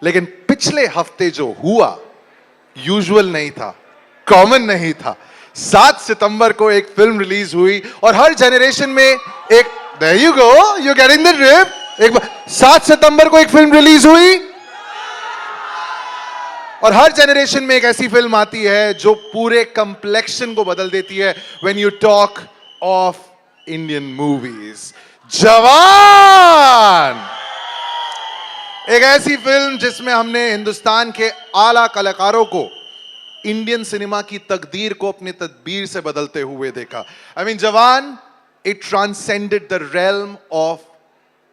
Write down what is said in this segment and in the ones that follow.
लेकिन पिछले हफ्ते जो हुआ यूजुअल नहीं था, कॉमन नहीं था। 7 सितंबर को एक फिल्म रिलीज हुई और हर जनरेशन में एक, there you go, you getting the drift. एक 7 सितंबर को एक फिल्म रिलीज हुई और हर जनरेशन में एक ऐसी फिल्म आती है जो पूरे कंप्लेक्शन को बदल देती है। When you talk of Indian movies, जवान एक ऐसी फिल्म जिसमें हमने हिंदुस्तान के आला कलाकारों को इंडियन सिनेमा की तकदीर को अपनी तदबीर से बदलते हुए देखा। आई मीन जवान, it transcended the realm of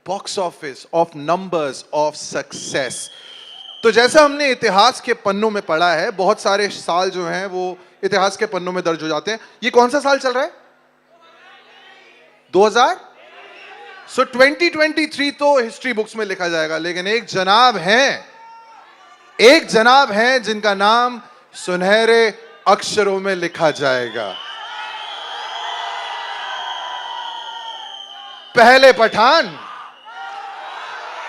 box office, of numbers, of success. तो जैसा हमने इतिहास के पन्नों में पढ़ा है, बहुत सारे साल जो हैं वो इतिहास के पन्नों में दर्ज हो जाते हैं। ये कौन सा साल चल रहा है? 2000। सो 2023 तो हिस्ट्री बुक्स में लिखा जाएगा, लेकिन एक जनाब हैं जिनका नाम सुनहरे अक्षरों में लिखा जाएगा। पहले पठान,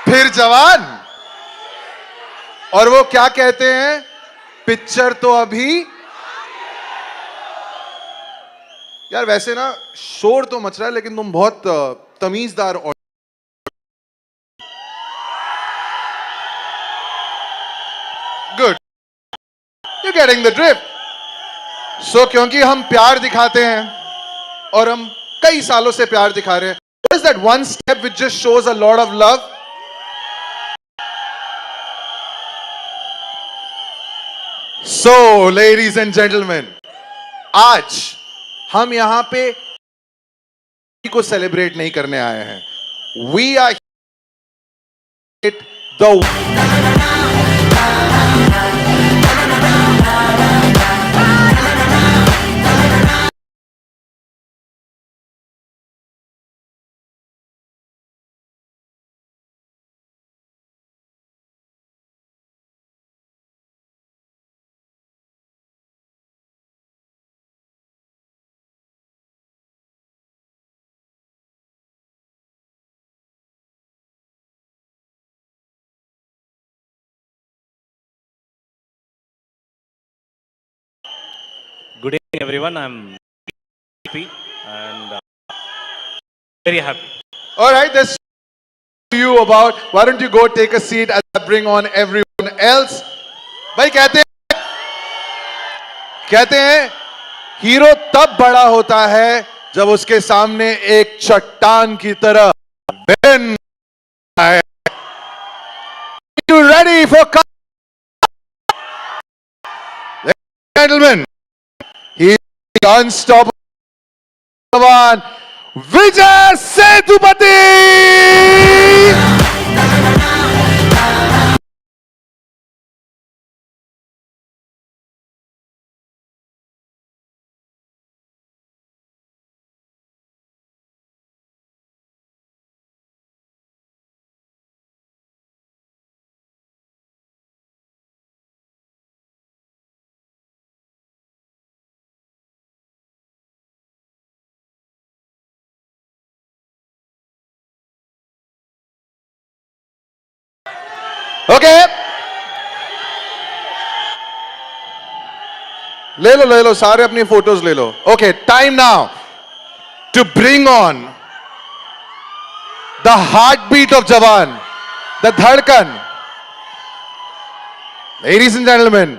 फिर जवान, और वो क्या कहते हैं, पिक्चर तो अभी। यार वैसे ना शोर तो मच रहा है, लेकिन तुम बहुत तमीजदार और good, you getting the drift. So क्योंकि हम प्यार दिखाते हैं और हम कई सालों से प्यार दिखा रहे हैं, what is that one step which just shows a lot of love? So ladies and gentlemen, आज हम यहां पे को सेलिब्रेट नहीं करने आए हैं। We are the Good evening, everyone. I'm happy and very happy. All right, that's you about. Why don't you go take a seat as I bring on everyone else? भाई कहते हैं हीरो तब बड़ा होता है जब उसके सामने एक चट्टान की तरह विलन है। You ready for gentlemen? He is the unstoppable one, Vijay Sethupathi. Okay. ले लो सारे अपनी फोटोज ले लो। Okay, time now to bring on the heartbeat of Jawan, the dhadkan. Ladies and gentlemen,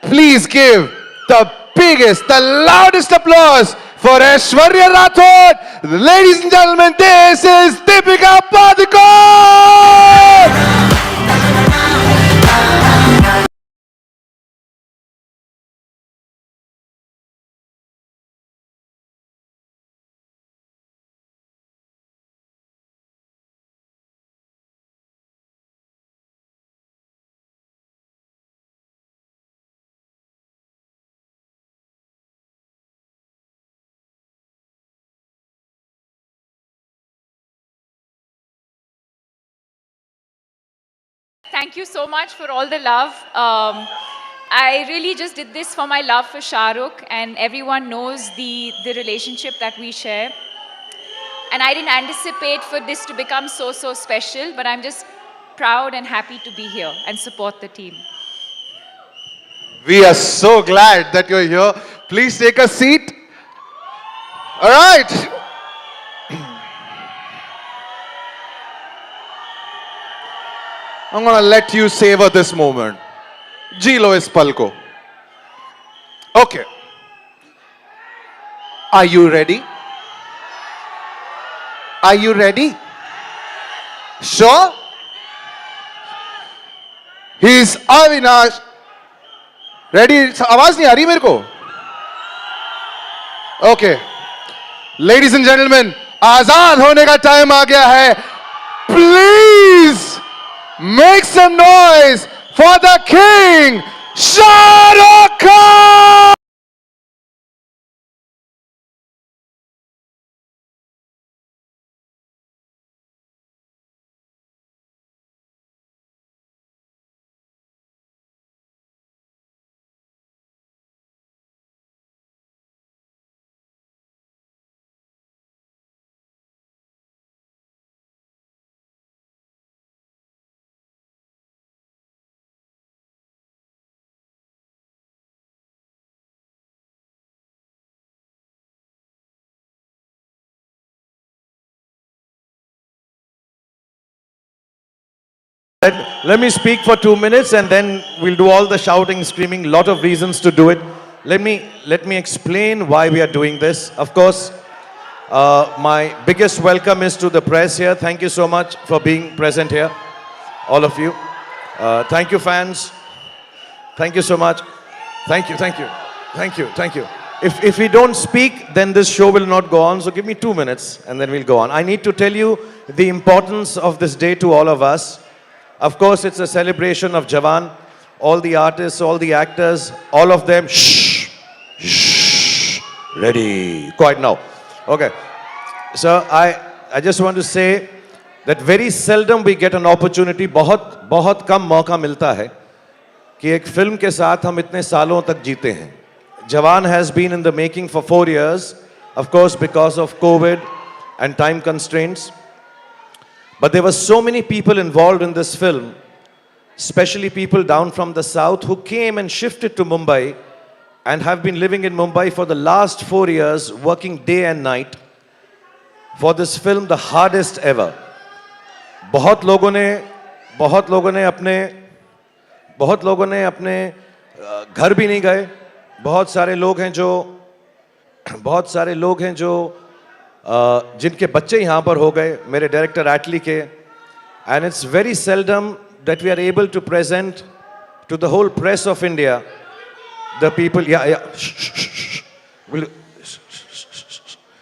please give the biggest, the loudest applause for Aishwarya Rathod. Ladies and gentlemen, this is Deepika Padukone. Thank you so much for all the love. I really just did this for my love for Shahrukh, and everyone knows the relationship that we share. And I didn't anticipate for this to become so special, but I'm just proud and happy to be here and support the team. We are so glad that you're here. Please take a seat. All right. I'm gonna let you savor this moment. जी लो इस पल को. Okay. Are you ready? Are you ready? Sure? He's Avinash. Ready? आवाज नहीं आ रही मेरे को. Okay. Ladies and gentlemen, आजाद होने का टाइम आ गया है. Please make some noise for the king, Shahrukh Khan! Let me speak for 2 minutes and then we'll do all the shouting, screaming, lot of reasons to do it. Let me explain why we are doing this. Of course, my biggest welcome is to the press here. Thank you so much for being present here, all of you. Thank you, fans. Thank you so much. Thank you, thank you, thank you, thank you. If we don't speak, then this show will not go on. So give me 2 minutes and then we'll go on. I need to tell you the importance of this day to all of us. Of course, it's a celebration of Jawan. All the artists, all the actors, all of them, shh, shh, ready, quiet now. Okay. So I just want to say that very seldom we get an opportunity, बहुत कम मौका मिलता है कि एक film के साथ हम इतने सालों तक जीते हैं. Jawan has been in the making for 4 years, of course because of COVID and time constraints. But there were so many people involved in this film, especially people down from the south who came and shifted to Mumbai and have been living in Mumbai for the last 4 years, working day and night for this film, the hardest ever. बहुत लोगों ने अपने घर भी नहीं गए. बहुत सारे लोग हैं जो जिनके बच्चे यहाँ पर हो गए, मेरे डायरेक्टर एटली के. And it's very seldom that we are able to present to the whole press of India, the people,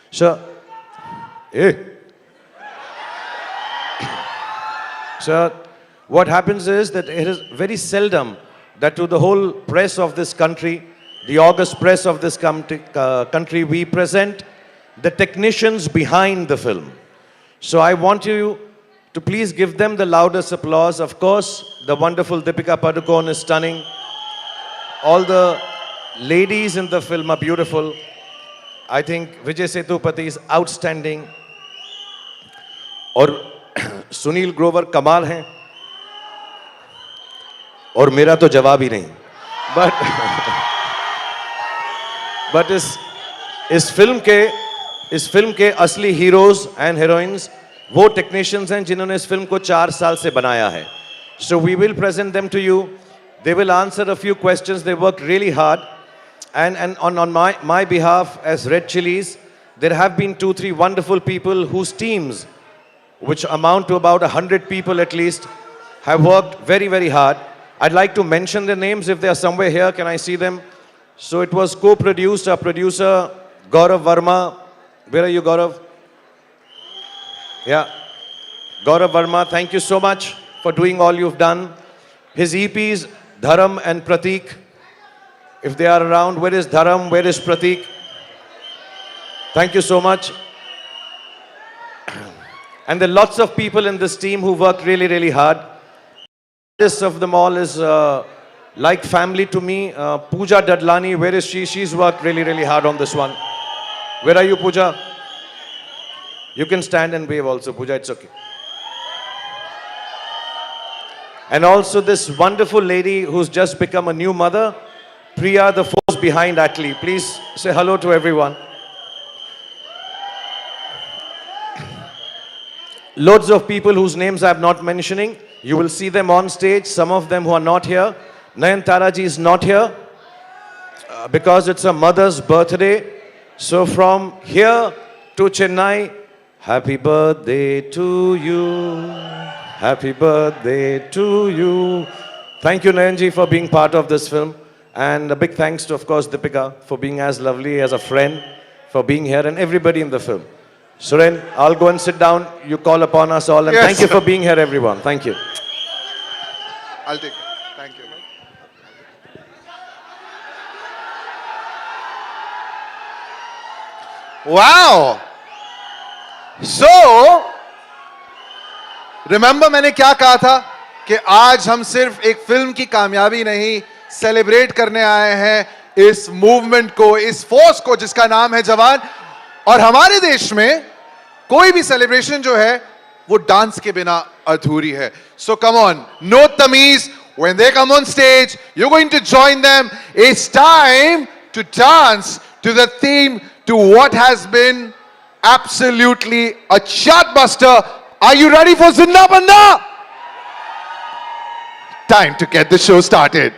Sir, Sir, what happens is that it is very seldom that to the whole press of this country, the august press of this country, we present the technicians behind the film. So I want you to please give them the loudest applause. Of course, the wonderful Deepika Padukone is stunning. All the ladies in the film are beautiful. I think Vijay Sethupathi is outstanding. और सुनील ग्रोवर कमाल हैं. और मेरा तो जवाब ही नहीं. But इस film के असली हीरोज एंड हीरोइंस वो टेक्नीशियंस हैं जिन्होंने इस फिल्म को 4 साल से बनाया है. So we will present them to you. They will answer a few questions. They worked really hard. And on my behalf as Red Chilies, there have been 2-3 wonderful people whose teams, which amount to about 100 people at least, have worked very, very hard. I'd like to mention their names if they are somewhere here. Can I see them? So it was co-produced, our producer, Gaurav Verma. Where are you, Gaurav? Yeah. Gaurav Verma, thank you so much for doing all you've done. His EPs, Dharam and Pratik. If they are around, where is Dharam? Where is Pratik? Thank you so much. And there are lots of people in this team who worked really, really hard. This of them all is like family to me. Pooja Dadlani, where is she? She's worked really, really hard on this one. Where are you, Pooja? You can stand and wave also, Pooja, it's okay. And also this wonderful lady who's just become a new mother, Priya, the force behind Atlee. Please say hello to everyone. Loads of people whose names I'm not mentioning. You will see them on stage. Some of them who are not here. Nayantara ji is not here because it's a mother's birthday. So from here to Chennai, happy birthday to you. Happy birthday to you. Thank you, Nayanji, for being part of this film. And a big thanks to, of course, Deepika for being as lovely as a friend, for being here, and everybody in the film. Suren, I'll go and sit down. You call upon us all. And Yes, thank you sir. for being here, everyone. Thank you. I'll take it. Thank you. Wow. So, remember मैंने क्या कहा था कि आज हम सिर्फ एक film की कामयाबी नहीं सेलिब्रेट करने आए हैं इस मूवमेंट को, इस फोर्स को जिसका नाम है जवान। और हमारे देश में कोई भी सेलिब्रेशन जो है वो डांस के बिना अधूरी है। सो कम ऑन, नो तमीज, when they come on stage you're going to join them. It's time to dance to the theme to what has been absolutely a chartbuster. Are you ready for Zinda Banda? Time to get the show started.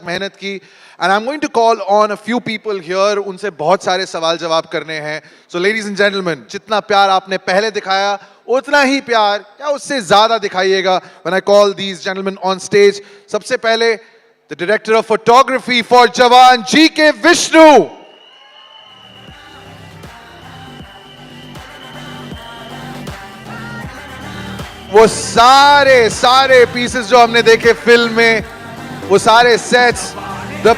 मेहनत की and I am going to call on a few people here, उनसे बहुत सारे सवाल जवाब करने हैं. So ladies and gentleman, जितना प्यार आपने पहले दिखाया उतना ही प्यार या उससे ज्यादा दिखाइएगा when I call these gentlemen on stage. सबसे पहले the director of photography for Jawan, G के विष्णु. वो सारे सारे पीसेस जो हमने देखे फिल्म में, वो सारे sets, the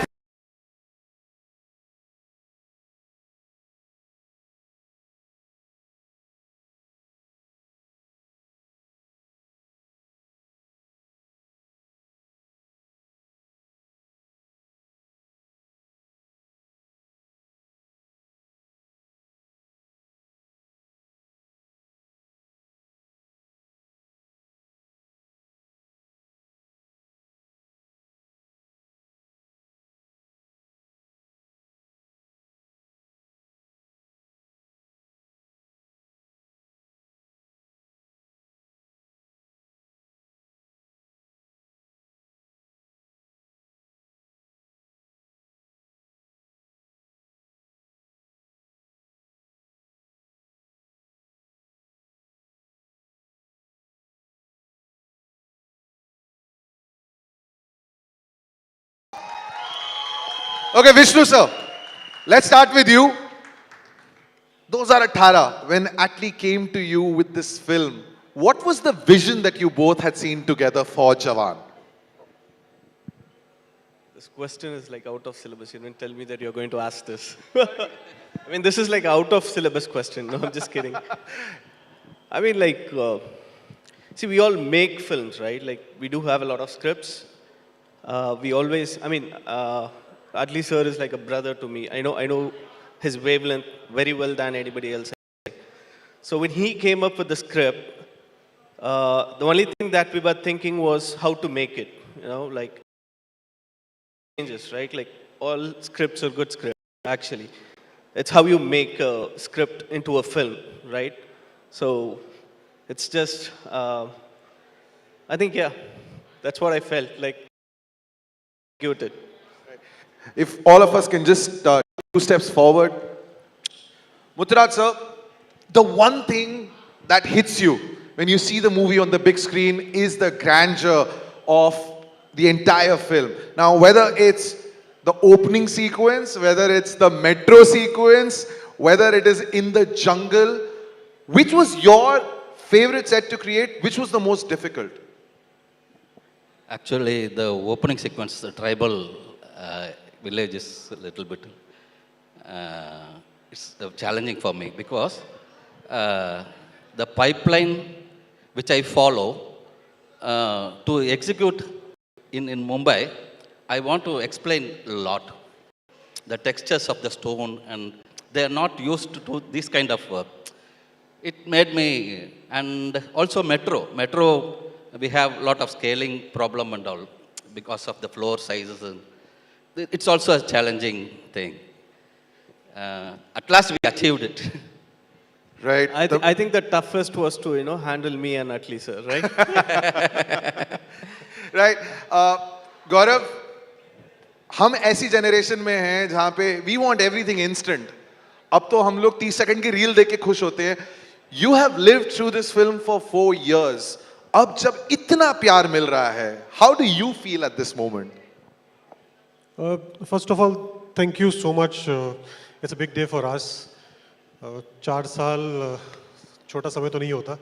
Okay, Vishnu sir, let's start with you. 2018, when Atlee came to you with this film, what was the vision that you both had seen together for Jawan? This question is like out of syllabus. You didn't tell me that you're going to ask this. I mean, this is like out of syllabus question. No, I'm just kidding. I mean, like, see, we all make films, right? Like, we do have a lot of scripts. We always, I mean, Adli sir is like a brother to me. I know his wavelength very well than anybody else. So when he came up with the script, the only thing that we were thinking was how to make it. You know, like changes, right? Like all scripts are good scripts, actually. It's how you make a script into a film, right? So it's just, I think, yeah, that's what I felt like. Executed. If all of us can just 2 steps forward. Muttaraj sir, the one thing that hits you when you see the movie on the big screen is the grandeur of the entire film. Now, whether it's the opening sequence, whether it's the metro sequence, whether it is in the jungle, which was your favorite set to create? Which was the most difficult? Actually, the opening sequence, the tribal village is a little bit, it's challenging for me because the pipeline which I follow to execute in Mumbai, I want to explain a lot. The textures of the stone, and they are not used to this kind of work. It made me, and also metro, we have a lot of scaling problem and all because of the floor sizes. And it's also a challenging thing. At last we achieved it. Right. I think the toughest was to, handle me and Atlee sir, right? Right. गौरव, हम ऐसी generation में हैं जहां पे we want everything instant. अब तो हम लोग 30 सेकंड की रील देख के खुश होते हैं. You have lived through this film for 4 years. अब जब इतना प्यार मिल रहा है, how do you feel at this moment? First of all, thank you so much. It's a big day for us. 4 साल छोटा समय तो नहीं होता,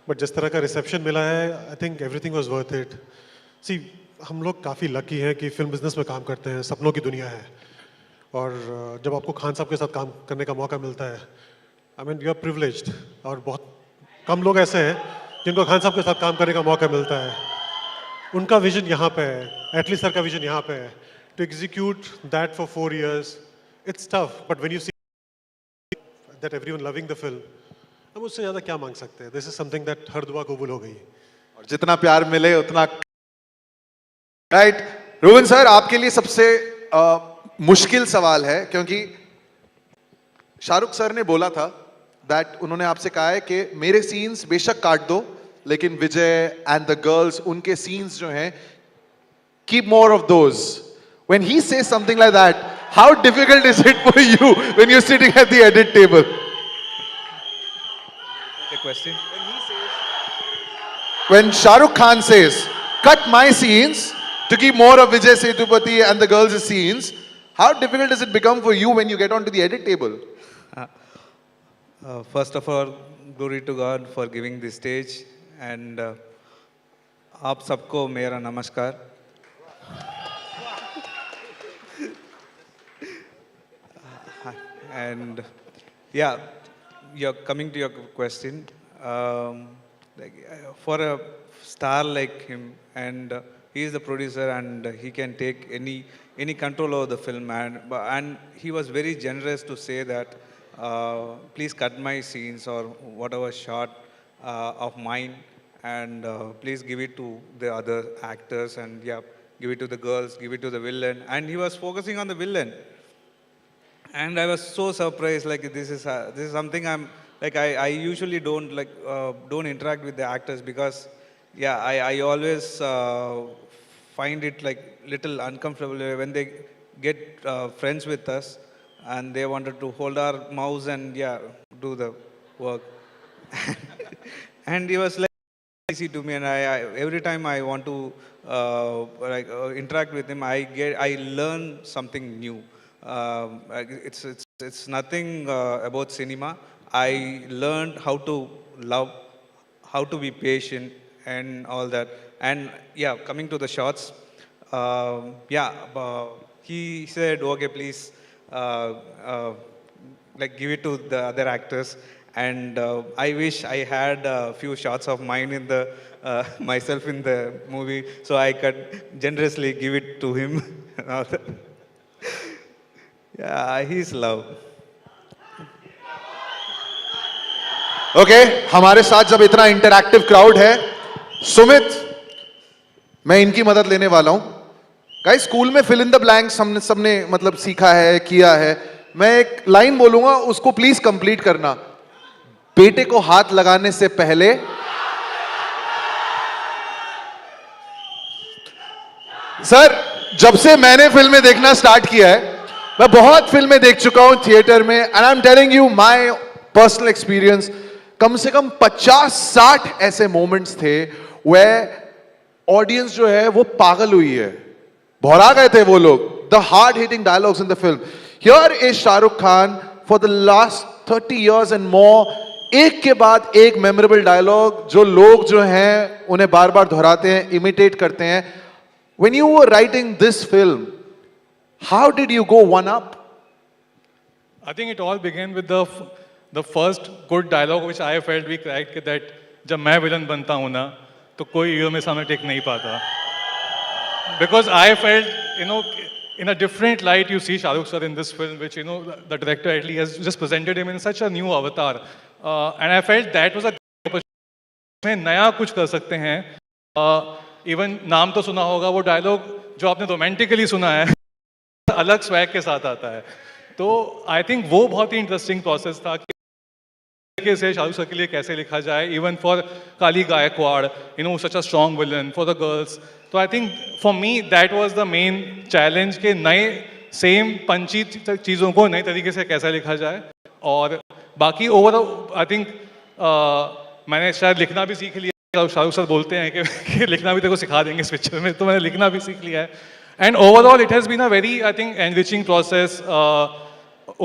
बट जिस तरह का रिसेप्शन मिला है, I think everything was worth it. See, हम लोग काफ़ी लकी हैं कि फिल्म बिजनेस में काम करते हैं, सपनों की दुनिया है. और जब आपको खान साहब के साथ काम करने का मौका मिलता है, I mean you are privileged. और बहुत कम लोग ऐसे हैं जिनको खान साहब के साथ काम करने का मौका मिलता है. उनका विजन यहाँ पे है, एटली सर का विजन यहाँ पे है. To execute that for 4 years, it's tough. But when you see that everyone loving the film, हम उससे ज़्यादा क्या मांग सकते हैं? This is something that हर दुआ कबूल हो गई. और जितना प्यार मिले उतना. राइट. रोहन सर, आपके लिए सबसे मुश्किल सवाल है, क्योंकि शाहरुख सर ने बोला था दैट उन्होंने आपसे कहा है कि मेरे सीन्स बेशक काट दो, लेकिन विजय एंड द गर्ल्स, उनके सीन्स जो हैं, keep more of those. when he says something like that, how difficult is it for you when you're sitting at the edit table? The question. When Shahrukh Khan says, cut my scenes to keep more of Vijay Sethupathi and the girls' scenes, how difficult does it become for you when you get onto the edit table? First of all, glory to God for giving this stage, and आप सबको मेरा नमस्कार. And yeah, you're coming to your question. For a star like him, and he is the producer, and he can take any control over the film, and he was very generous to say that please cut my scenes or whatever shot of mine, and please give it to the other actors, and yeah, give it to the girls, give it to the villain, and he was focusing on the villain. And I was so surprised. Like this is something I'm like I usually don't interact with the actors because yeah I always find it like little uncomfortable when they get friends with us and they wanted to hold our mouse and yeah do the work. And he was like easy to me, and I every time I want to interact with him, I learn something new. It's nothing about cinema. I learned how to love, how to be patient, and all that. And yeah, coming to the shots, he said, okay, please, like give it to the other actors. And I wish I had a few shots of mine in the myself in the movie, so I could generously give it to him. And all that. Yeah, he's love. Okay, हमारे साथ जब इतना interactive crowd है, सुमित, मैं इनकी मदद लेने वाला हूं. गाइस, स्कूल में फिल इन द ब्लैंक्स हमने सबने मतलब सीखा है, किया है. मैं एक लाइन बोलूंगा, उसको प्लीज कंप्लीट करना. बेटे को हाथ लगाने से पहले सर, जब से मैंने फिल्में देखना स्टार्ट किया है, मैं बहुत फिल्में देख चुका हूं थिएटर में, and I am telling you my personal experience. कम से कम 50-60 ऐसे मोमेंट्स थे वे ऑडियंस जो है वो पागल हुई है, भौरा गए थे वो लोग. The hard hitting dialogues in the film. Here is Shahrukh Khan for the last 30 years and more, एक के बाद एक मेमोरेबल डायलॉग जो लोग जो हैं उन्हें बार बार दोहराते हैं, इमिटेट करते हैं. When you were writing this film, how did you go one up? I think it all began with the first good dialogue which I felt we cracked, that जब मैं विलन बनता हूँ ना तो कोई हीरो मेरे सामने टिक नहीं पाता. Because I felt, in a different light you see Shahrukh sir in this film, which the director at least has just presented him in such a new avatar, and I felt that was a opportunity. में नया कुछ कर सकते हैं. Even नाम तो सुना होगा, वो डायलॉग जो आपने रोमांटिकली सुना है अलग स्वैग के साथ आता है. तो आई थिंक वो बहुत ही इंटरेस्टिंग प्रोसेस था कि से शाहरुख सर के लिए कैसे लिखा जाए, even for Kali Gaikwad, such a strong villain for the girls. तो I think for me that was the main challenge कि नए सेम पंची चीज़ों को नए तरीके से कैसे लिखा जाए. और बाकी ओवरऑल आई थिंक मैंने शायद लिखना भी सीख लिया. शाहरुख सर बोलते हैं कि लिखना भी तेरे को सिखा देंगे इस पिक्चर में, तो मैंने लिखना भी सीख लिया है. And overall it has been a very I think enriching process.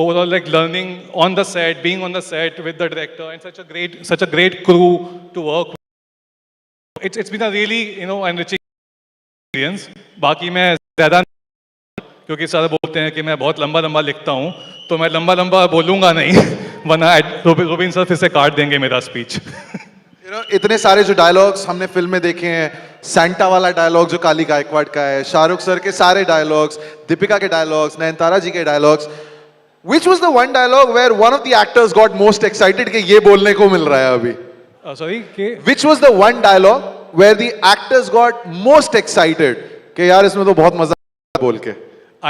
Overall, like learning on the set, being on the set with the director, and such a great crew to work with. It's been a really enriching experience. बाकी मैं ज़्यादा, क्योंकि sir बोलते हैं कि मैं बहुत लंबा लिखता हूँ, तो मैं लंबा बोलूँगा नहीं वरना रोबिन सर फिर से काट देंगे मेरा स्पीच. इतने सारे जो डायलॉग्स हमने फिल्म में देखे हैं, सैंटा वाला डायलॉग जो काली गायकवाड़ का है, शाहरुख सर के सारे डायलॉग्स, दीपिका के डायलॉग्स, नयनतारा जी के dialogues. Which was the one dialogue where one of the actors got most excited कि ये बोलने को मिल रहा है अभी? Sorry, Which was the one dialogue where the actors got most excited कि यार इसमें तो बहुत मजा आया बोल के?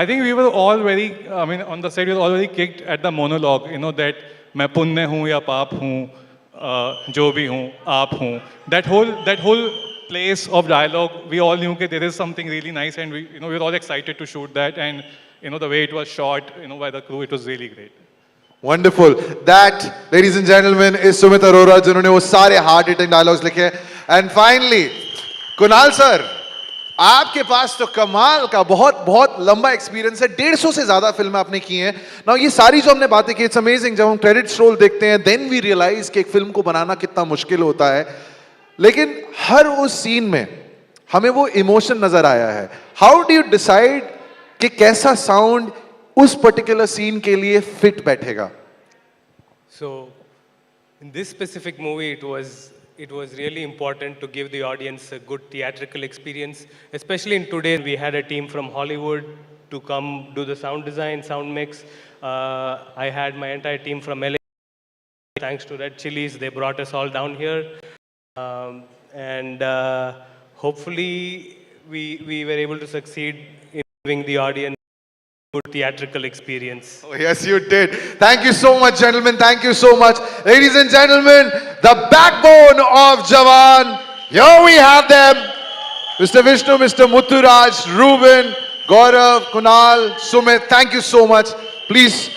I think we were all very, on the set we were all very kicked at the monologue, that मैं पुण्य हूँ या पाप हूँ, जो भी हूँ, आप हूँ. That whole place of dialogue, we all knew that there is something really nice, and we were all excited to shoot that. And the way it was shot, by the crew, it was really great. Wonderful. That, ladies and gentlemen, is Sumit Arora, जिन्होंने वो सारे hard hitting dialogues लिखे. And finally, Kunal sir, आपके पास तो कमाल का बहुत बहुत लंबा एक्सपीरियंस है. 150 से ज्यादा फिल्में आपने की हैं. नाउ ये सारी जो हमने बातें की, इट्स अमेजिंग. जब हम क्रेडिट्स रोल देखते हैं, देन वी रियलाइज कि एक फिल्म को बनाना कितना मुश्किल होता है. लेकिन हर उस सीन में हमें वो इमोशन नजर आया है. हाउ डू यू डिसाइड कि कैसा साउंड उस पर्टिकुलर सीन के लिए फिट बैठेगा? So, in this specific movie, it was really important to give the audience a good theatrical experience, especially in today. We had a team from Hollywood to come do the sound design, sound mix. I had my entire team from LA. Thanks to Red Chilies, they brought us all down here. And hopefully we were able to succeed in giving the audience good theatrical experience. Oh, yes, you did. Thank you so much, gentlemen. Thank you so much. Ladies and gentlemen, the backbone of Jawan. Here we have them. Mr. Vishnu, Mr. Mutturaj, Ruben, Gaurav, Kunal, Sumit. Thank you so much. Please,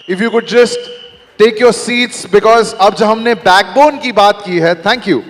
if you could just take your seats, because अब जब हमने backbone की बात की है, thank you.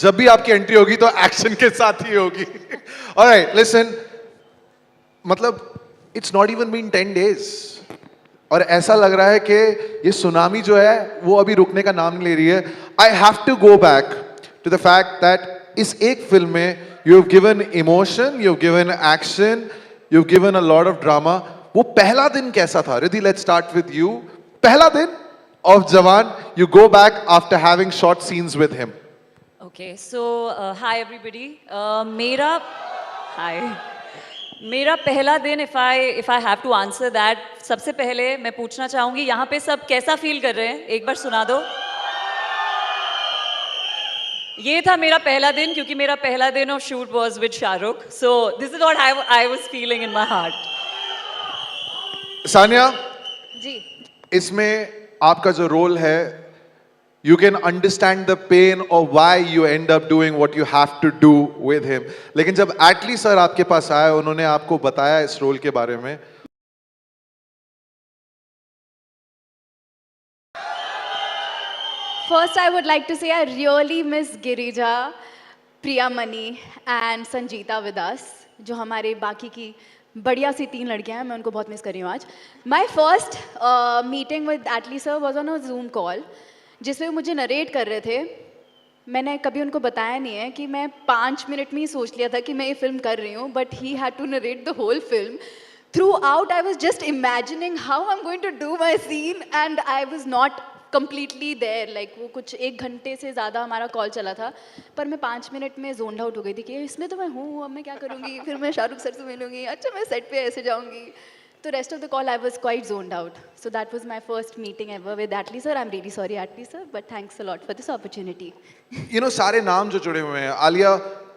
जब भी आपकी एंट्री होगी तो एक्शन के साथ ही होगी. ऑलराइट, लिसन, मतलब it's not even been 10 days और ऐसा लग रहा है कि ये सुनामी जो है वो अभी रुकने का नाम नहीं ले रही है. I have to go back to the fact that इस एक फिल्म में you have given emotion, you have given action, you have given a lot of drama. वो पहला दिन कैसा था? Riddhi, let's start with you. पहला दिन of Jawan, you go back after having shot scenes with him. Okay, so hi everybody. मेरा पहला दिन, if I have to answer that, सबसे पहले मैं पूछना चाहूँगी यहाँ पे सब कैसा फील कर रहे हैं? एक बार सुना दो. ये था मेरा पहला दिन, क्योंकि मेरा पहला दिन of shoot was with Shahrukh. So this is what I was feeling in my heart. Sania ji. इसमें आपका जो रोल है, you can understand the pain of why you end up doing what you have to do with him. लेकिन जब एटली sir आपके पास आए, उन्होंने आपको बताया इस रोल के बारे में, First, I would like to say I really miss Girija, Priyamani and Sanjeeta with us, जो हमारे बाकी की बढ़िया सी 3 लड़कियां हैं. मैं उनको बहुत मिस कर रही हूँ आज. My first meeting with Atlee sir was on a Zoom call, जिसमें मुझे नरेट कर रहे थे. मैंने कभी उनको बताया नहीं है कि मैं 5 मिनट में ही सोच लिया था कि मैं ये फिल्म कर रही हूँ, but he had to narrate the whole film. Throughout, I was just imagining how I'm going to do my scene, and I was not completely there. Like वो कुछ 1 घंटे से ज़्यादा हमारा कॉल चला था, पर मैं 5 मिनट में जोन आउट हो गई थी कि इसमें तो मैं हूँ, अब मैं क्या करूँगी, फिर मैं शाहरुख सर से मिलूँगी, अच्छा मैं सेट पे ऐसे जाऊँगी. The rest of the call I was quite zoned out. So that was my first meeting ever with Atlee sir. I'm really sorry Atlee sir, but thanks a lot for this opportunity. You know, सारे नाम जो जुड़े हुए हैं, आलिया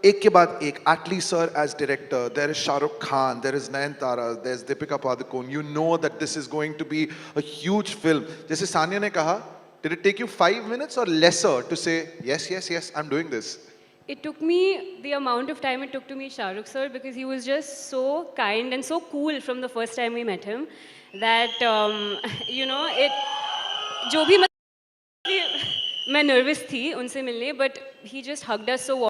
एक के बाद एक. Atlee sir as director, there is Shahrukh Khan, there is Nayanthara, there is Deepika Padukone. You know that this is going to be a huge film. जैसे सानिया ने कहा, Did it take you 5 minutes or lesser to say, yes, yes, yes, I'm doing this? It took me the amount of time it took to meet Shahrukh sir because he was just so kind and so cool from the first time we met him that जो भी मैं nervous थी उनसे मिलने but he just hugged us so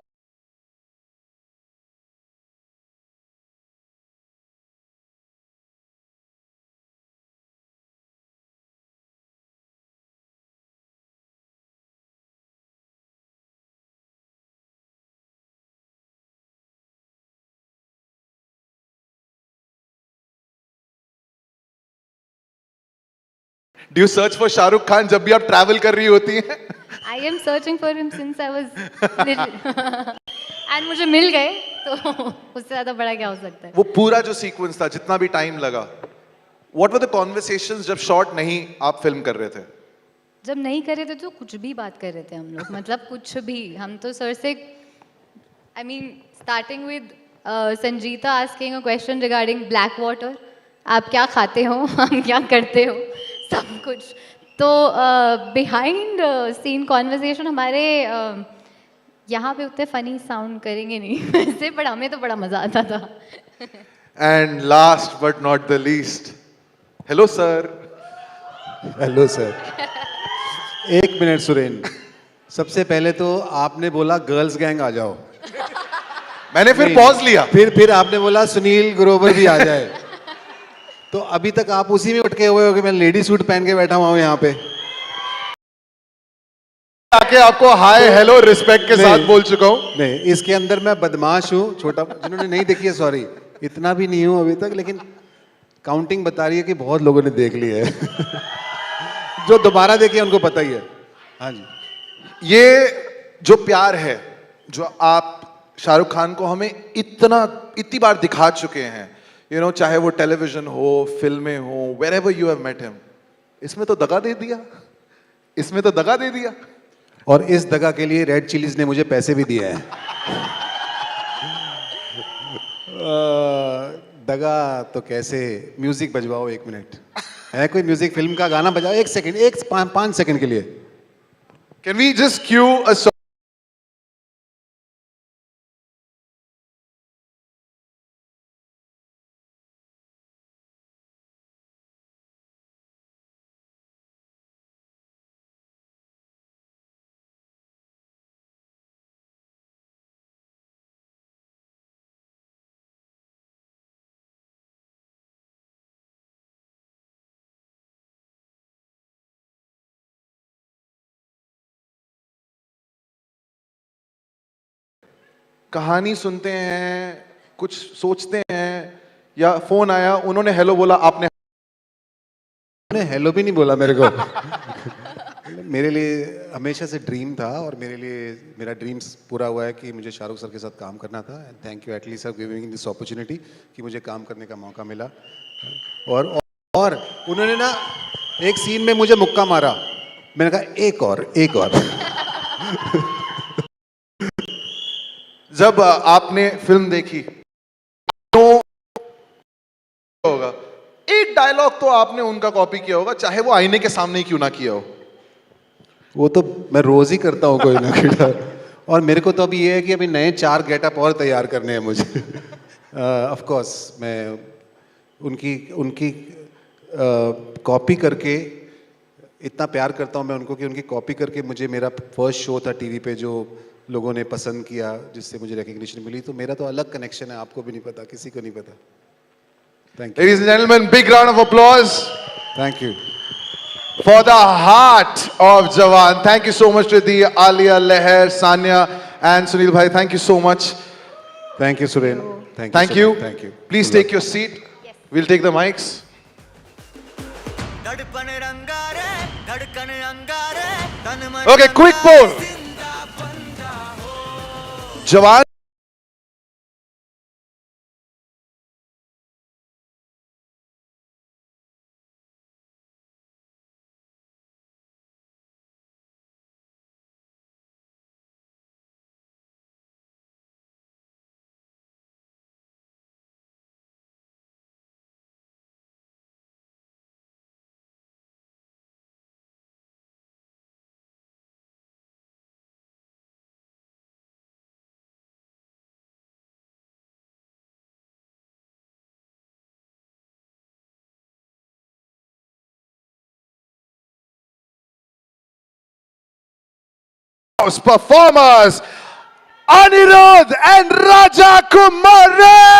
Do you search for Shahrukh Khan जब भी आप travel कर रही होती हैं? I am searching for him since I was little. And मुझे मिल गए तो उससे ज़्यादा बड़ा क्या हो सकता है? वो पूरा जो सीक्वेंस था, जितना भी टाइम लगा, what were the conversations जब शॉट नहीं आप फिल्म कर रहे थे? जब नहीं कर रहे थे तो कुछ भी बात कर रहे थे हम लोग, मतलब कुछ भी. हम तो सर से, I mean, starting with Sanjita asking a question regarding black water. आप क्या खाते हो? हम क्या करते हो? सब कुछ. तो behind scene conversation हमारे यहाँ पे उतने फनी साउंड करेंगे नहीं वैसे, पर हमें तो बड़ा मजा आता था. And last but not the least, hello sir. Hello sir. एक मिनट सुरेन, सबसे पहले तो आपने बोला गर्ल्स गैंग आ जाओ. मैंने फिर पॉज लिया. फिर आपने बोला सुनील ग्रोवर भी आ जाए. तो अभी तक आप उसी में अटके हुए हो कि मैं लेडी सूट पहन के बैठा हुआ हूँ यहाँ पे. आके आपको हाय हेलो रिस्पेक्ट के साथ बोल चुका हूँ. नहीं, इसके अंदर मैं बदमाश हूँ. छोटा, जिन्होंने नहीं देखी है सॉरी, इतना भी नहीं हूँ अभी तक, लेकिन काउंटिंग बता रही है कि बहुत लोगों ने देख ली है. जो दोबारा देखे उनको पता ही है. हाँ जी. ये जो प्यार है जो आप शाहरुख खान को हमें इतनी बार दिखा चुके हैं, यू नो, चाहे वो टेलीविजन हो, फिल्में हो, wherever you have met him, इसमें तो दगा दे दिया. इसमें तो दगा दे दिया. और इस दगा के लिए रेड चिलीज ने मुझे पैसे भी दिए हैं. दगा तो कैसे. म्यूजिक बजवाओ 1 मिनट. है कोई म्यूजिक, फिल्म का गाना बजाओ 1 सेकंड, 5 सेकंड के लिए. Can we just cue a song? कहानी सुनते हैं, कुछ सोचते हैं, या फोन आया, उन्होंने हेलो बोला, आपने हेलो भी नहीं बोला मेरे को. मेरे लिए हमेशा से ड्रीम था और मेरा ड्रीम्स पूरा हुआ है कि मुझे शाहरुख सर के साथ काम करना था. And thank you at least for giving this opportunity कि मुझे काम करने का मौका मिला. और उन्होंने ना एक सीन में मुझे मुक्का मारा. मैंने कहा एक और. जब आपने फिल्म देखी तो होगा एक डायलॉग तो आपने उनका कॉपी किया होगा, चाहे वो आईने के सामने ही क्यों ना किया हो. वो तो मैं रोज ही करता हूँ कोई ना कोई. और मेरे को तो अभी ये है कि अभी नए 4 गेटअप और तैयार करने हैं मुझे. ऑफ कोर्स मैं उनकी कॉपी करके इतना प्यार करता हूँ मैं उनको कि उनकी कॉपी करके मुझे मेरा फर्स्ट शो था टीवी पे जो लोगों ने पसंद किया, जिससे मुझे रिकग्निशन मिली. तो मेरा तो अलग कनेक्शन है, आपको भी नहीं पता, किसी को नहीं पता. Thank you. Ladies and gentlemen, big round of applause. Thank you. For the heart of Jawan. Thank you so much to the Alia, Leher, Sanya and Sunil Bhai. Thank you so much. Thank you, Suren. Thank you. Thank you. Please take your seat. Yes. We'll take the mics. Okay, quick poll. Jawan performers Anirudh and Raja Kumari.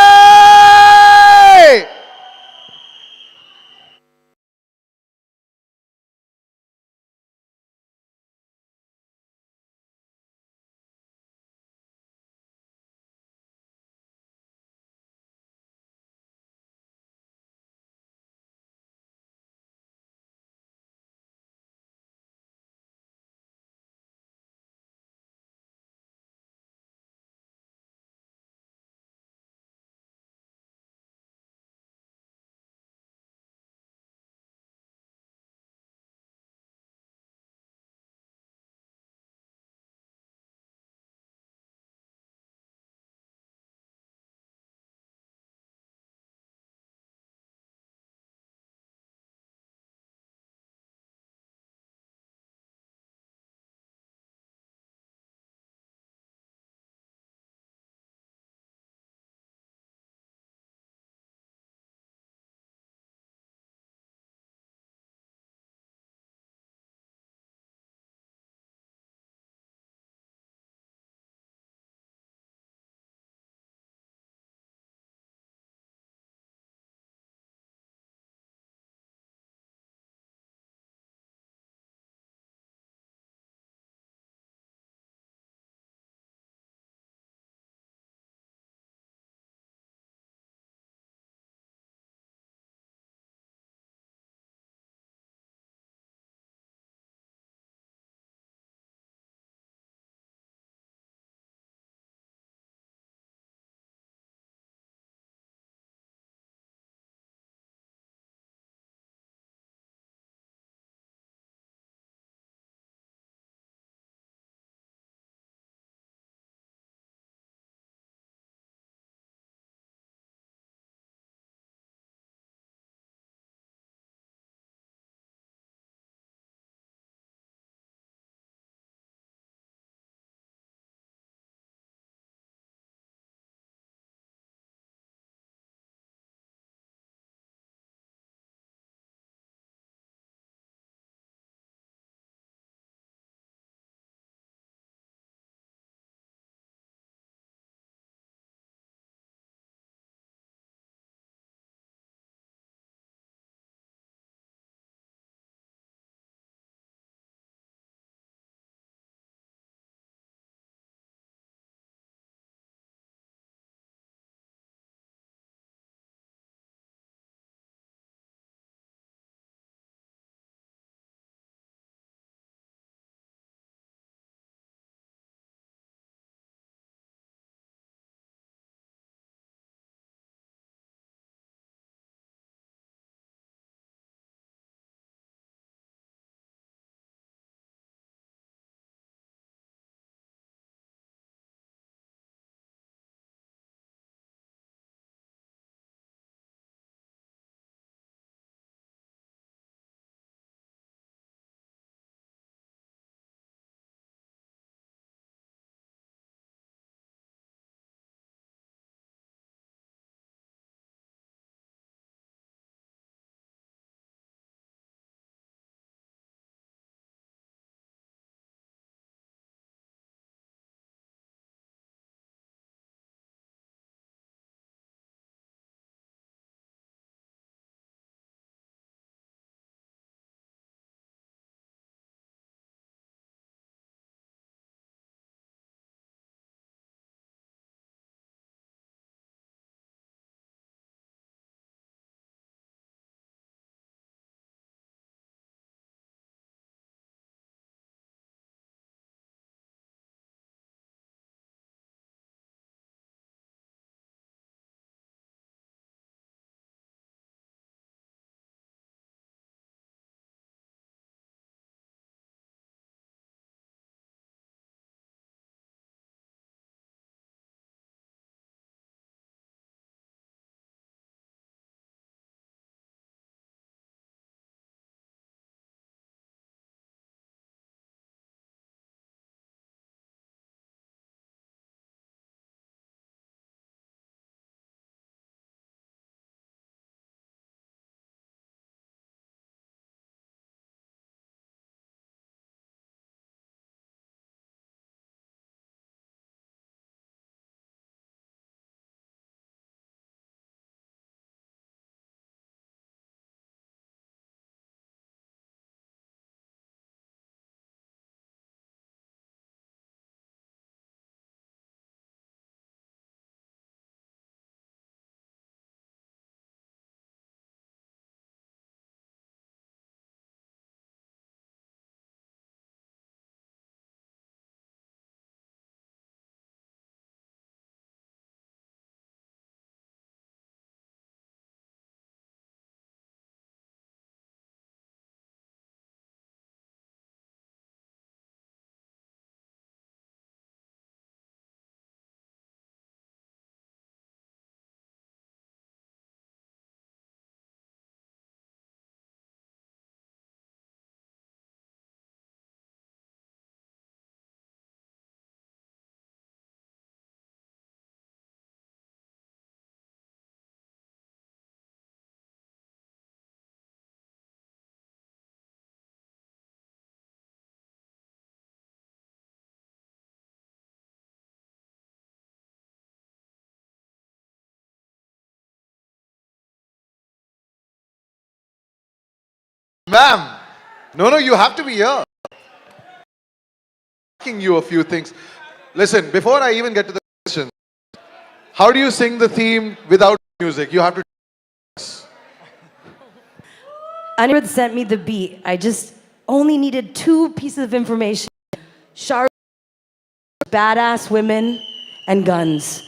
Ma'am, no, you have to be here. Asking you a few things. Listen, before I even get to the question, how do you sing the theme without music? You have to. Anirudh sent me the beat. I just only needed 2 pieces of information. Shahrukh, badass women, and guns.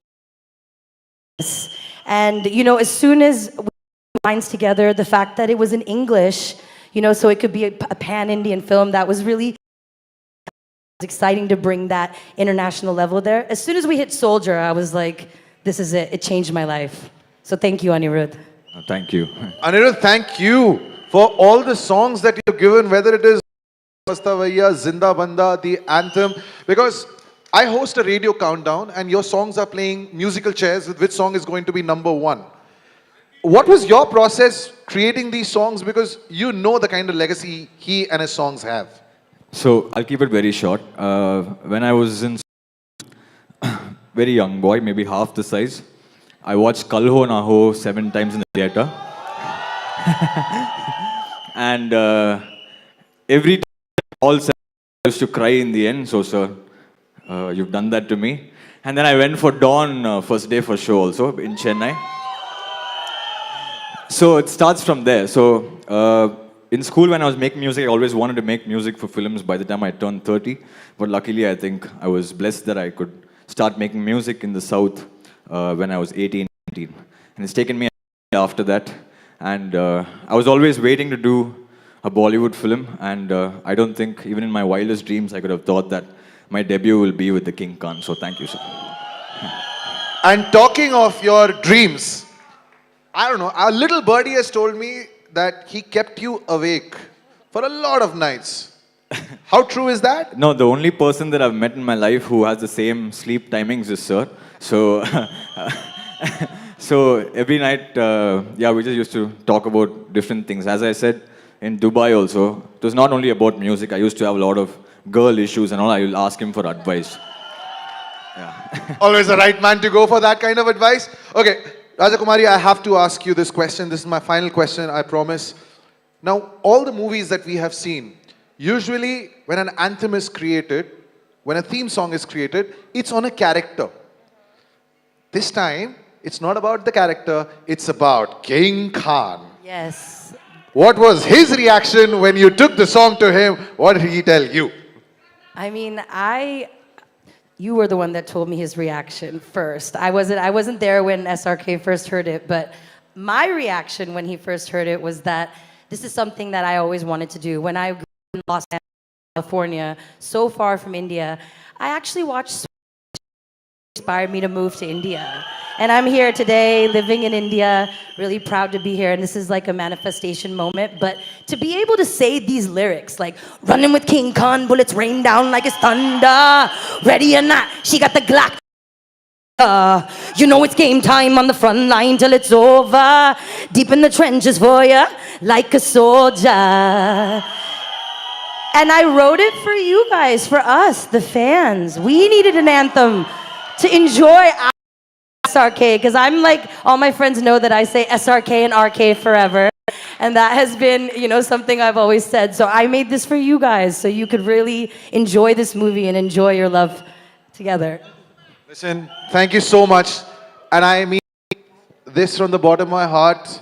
And, you know, as soon as we put lines together, the fact that it was in English, you know, so it could be a pan-Indian film, that was really exciting to bring that international level there. As soon as we hit Soldier, I was like, this is it. It changed my life. So thank you, Anirudh. Thank you. Anirudh, thank you for all the songs that you've given, whether it is Vastavaya, Zinda Banda, the anthem, because I host a radio countdown and your songs are playing musical chairs with which song is going to be #1. What was your process creating these songs? Because you know the kind of legacy he and his songs have. So I'll keep it very short. When I was in very young boy, maybe half the size, I watched Kal Ho Na Ho 7 times in the theater. And every time, all 7 I used to cry in the end. So, sir, you've done that to me. And then I went for Dawn first day for show also in Chennai. So it starts from there. So in school when I was making music, I always wanted to make music for films by the time I turned 30. But luckily, I think I was blessed that I could start making music in the South when I was 18, 19. And it's taken me after that. And I was always waiting to do a Bollywood film. And I don't think, even in my wildest dreams, I could have thought that my debut will be with the King Khan. So thank you, sir. And talking of your dreams, I don't know, a little birdie has told me that he kept you awake for a lot of nights. How true is that? No, the only person that I've met in my life who has the same sleep timings is sir. So, so every night, yeah, we just used to talk about different things. As I said, in Dubai also, it was not only about music. I used to have a lot of girl issues and all. I will ask him for advice. Always the right man to go for that kind of advice. Okay, Raja Kumari, I have to ask you this question. This is my final question, I promise. Now, all the movies that we have seen, usually when an anthem is created, when a theme song is created, it's on a character. This time, it's not about the character, it's about King Khan. Yes. What was his reaction when you took the song to him? What did he tell you? I mean, you were the one that told me his reaction first. I wasn't there when SRK first heard it, but my reaction when he first heard it was that this is something that I always wanted to do. When I grew up in Los Angeles, California, so far from India, I actually watched inspired me to move to India. And I'm here today, living in India, really proud to be here, and this is like a manifestation moment. But to be able to say these lyrics, like, running with King Khan, bullets rain down like it's thunder, ready or not, she got the Glock. You know it's game time on the front line till it's over, deep in the trenches for ya, like a soldier. And I wrote it for you guys, for us, the fans. We needed an anthem to enjoy SRK, because I'm like, all my friends know that I say SRK and RK forever. And that has been, you know, something I've always said. So I made this for you guys, so you could really enjoy this movie and enjoy your love together. Listen, thank you so much. And I mean this from the bottom of my heart.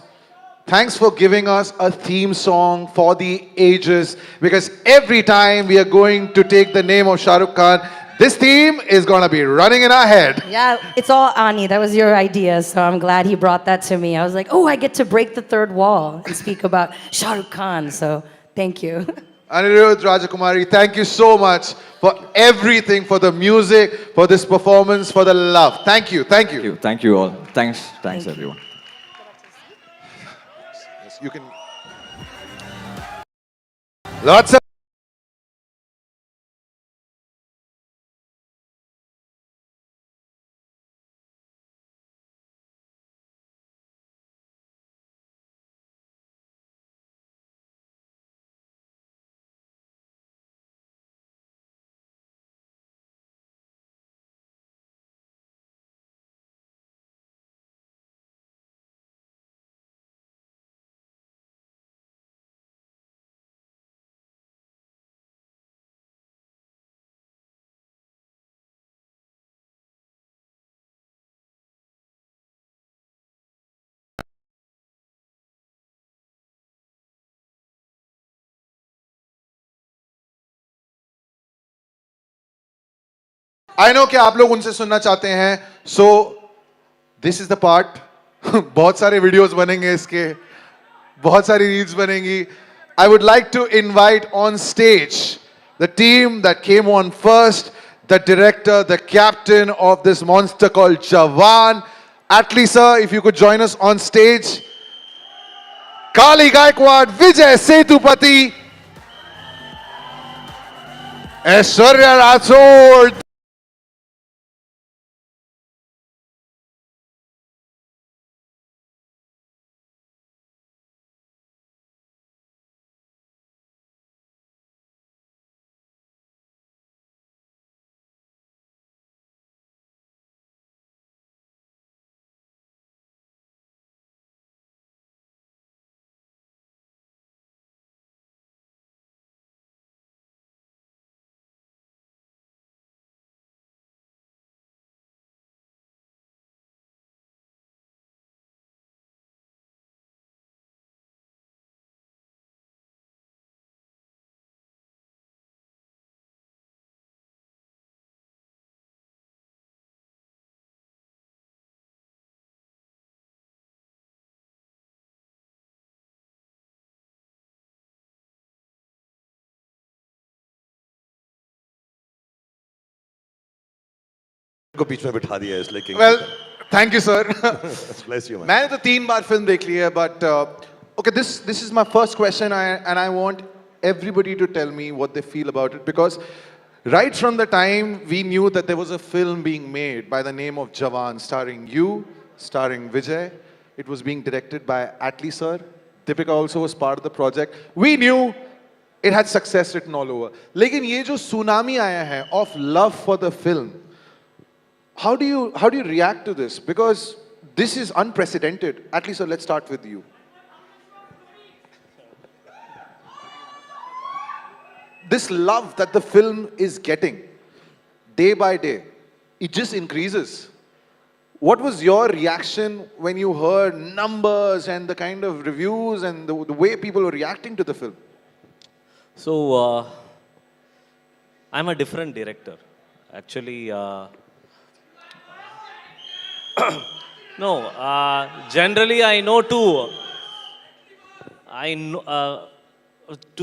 Thanks for giving us a theme song for the ages, because every time we are going to take the name of Shahrukh Khan, this theme is going to be running in our head. Yeah, it's all Ani. That was your idea, so I'm glad he brought that to me. I was like, oh, I get to break the third wall and speak about Shahrukh Khan, so thank you. Anirudh, Rajakumari, thank you so much for everything, for the music, for this performance, for the love. Thank you, thank you. Thank you all. Thanks everyone. Yes, you can. Lots of I know कि आप लोग उनसे सुनना चाहते हैं, so this is the part. बहुत सारे videos बनेंगे इसके, बहुत सारी रील्स बनेंगी. I would like to invite on stage the team that came on first, the director, the captain of this monster called Jawan. Atlee sir, if you could join us on stage. Kali Gaikwad, Vijay Sethupathi, Aishwarya Rathod. को बीच में बिठा दिया है इसलिए Well, thank you sir. Bless you, man. मैंने तो 3 बार film देख ली है, but okay, this is my first question, and I want everybody to tell me what they feel about it, because right from the time we knew that there was a film being made by the name of Jawan, starring you, starring Vijay, it was being directed by Atlee sir. Deepika also was part of the project. We knew it had success written all over. लेकिन ये जो tsunami आया है of love for the film, how do you react to this? Because this is unprecedented. At least, sir, let's start with you. This love that the film is getting, day by day, it just increases. What was your reaction when you heard numbers and the kind of reviews and the way people were reacting to the film? So, I'm a different director. Actually, no, generally I know to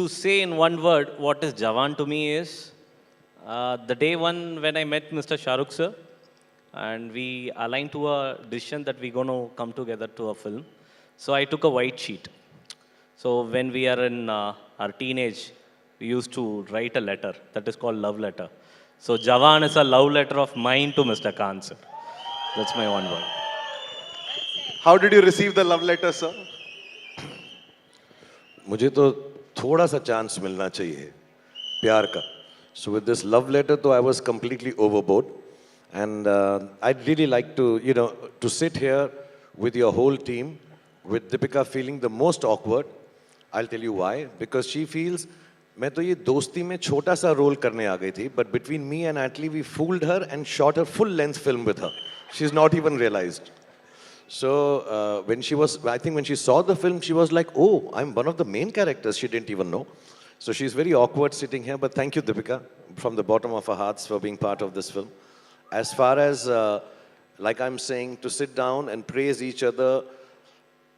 say in one word what is Jawan to me is the day one when I met Mr. Shahrukh sir, and we aligned to a decision that we're going to come together to a film. So I took a white sheet. So when we are in our teenage, we used to write a letter that is called love letter. So Jawan is a love letter of mine to Mr. Khan sir. That's my one word. How did you receive the love letter, sir? मुझे तो थोड़ा सा chance मिलना चाहिए प्यार का. So with this love letter, though, I was completely overboard, and I'd really like to, to sit here with your whole team, with Deepika feeling the most awkward. I'll tell you why. Because she feels, मैं तो ये दोस्ती में छोटा सा role करने आ गई थी, but between me and Atlee, we fooled her and shot a full-length film with her. She's not even realized. So when she saw the film, she was like, oh, I'm one of the main characters. She didn't even know. So she's very awkward sitting here, but thank you, Deepika, from the bottom of our hearts for being part of this film. As far as, like I'm saying, to sit down and praise each other,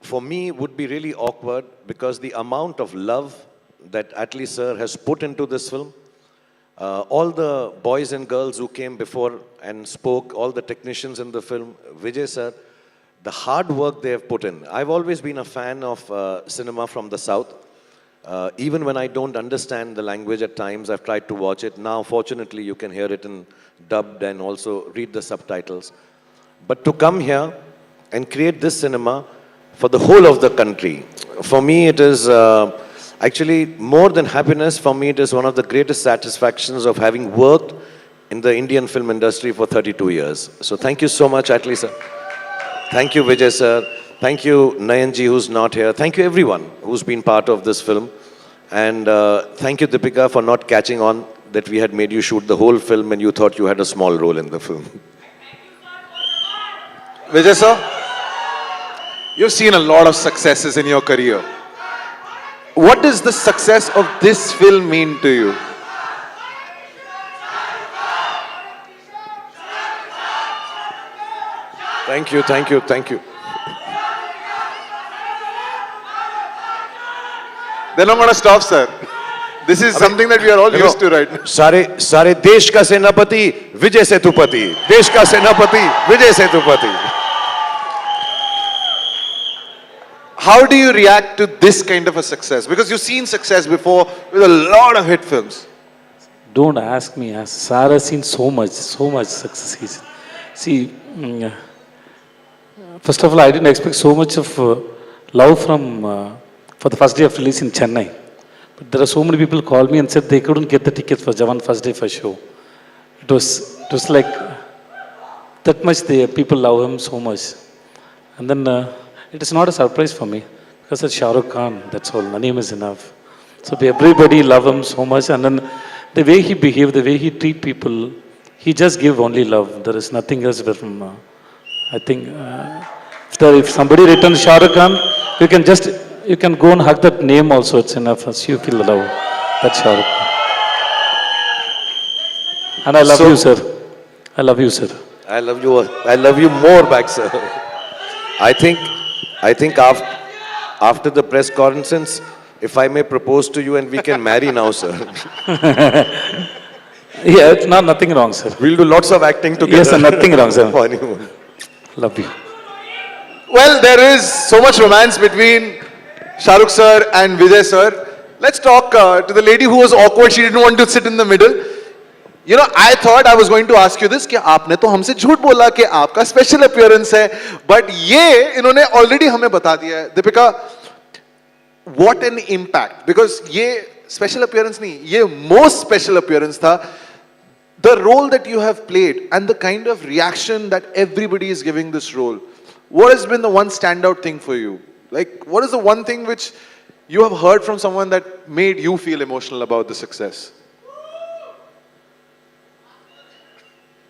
for me, would be really awkward, because the amount of love that Atlee sir has put into this film, all the boys and girls who came before and spoke, all the technicians in the film, Vijay sir, the hard work they have put in. I've always been a fan of cinema from the South. Even when I don't understand the language at times, I've tried to watch it. Now, fortunately, you can hear it in dubbed and also read the subtitles. But to come here and create this cinema for the whole of the country, for me it is actually more than happiness. For me, it is one of the greatest satisfactions of having worked in the Indian film industry for 32 years. So thank you so much, Atlee sir. Thank you, Vijay sir. Thank you, Nayanji, who's not here. Thank you, everyone who's been part of this film. And thank you, Deepika, for not catching on that we had made you shoot the whole film and you thought you had a small role in the film. Vijay sir, you've seen a lot of successes in your career. What does the success of this film mean to you? Thank you, thank you, thank you. They're not going to stop, sir. This is something that we are all used to right now. सारे देश का सेनापति विजय सेतुपति, देश का सेनापति Vijay Sethupathi. How do you react to this kind of a success? Because you've seen success before with a lot of hit films. Don't ask me. Sir has seen so much success. See, first of all, I didn't expect so much of love from for the first day of release in Chennai. But there are so many people called me and said they couldn't get the tickets for Jawan first day first show. It was like that much. People love him so much, and then it is not a surprise for me because it's Shahrukh Khan. That's all. My name is enough. So everybody love him so much, and then the way he behave, the way he treat people, he just give only love. There is nothing else from. I think if somebody returns Shahrukh Khan, you can go and hug that name also. It's enough. As you feel the love. That's Shahrukh. And I love you, sir. I love you, sir. I love you. I love you more back, sir. I think after the press conference, if I may propose to you and we can marry now, sir. Yeah, it's nothing wrong, sir. We'll do lots of acting together. Yes, sir, nothing wrong, sir. Honeymoon. Love you. Well, there is so much romance between Shahrukh sir and Vijay sir. Let's talk to the lady who was awkward. She didn't want to sit in the middle. You know, I thought I was going to ask you this कि आपने तो हमसे झूठ बोला कि आपका special appearance है, but ये इन्होंने already हमें बता दिया है. Deepika, what an impact! Because ये special appearance नहीं, ये most special appearance था. The role that you have played and the kind of reaction that everybody is giving this role. What has been the one standout thing for you? Like, what is the one thing which you have heard from someone that made you feel emotional about the success?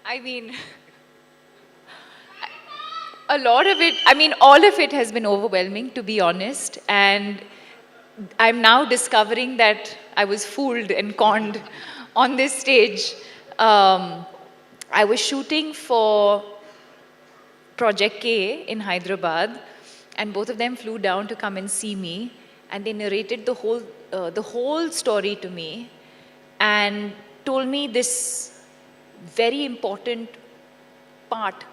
I mean, a lot of it, I mean, all of it has been overwhelming, to be honest. And I'm now discovering that I was fooled and conned on this stage. I was shooting for Project K in Hyderabad, and both of them flew down to come and see me, and they narrated the whole story to me, and told me this very important part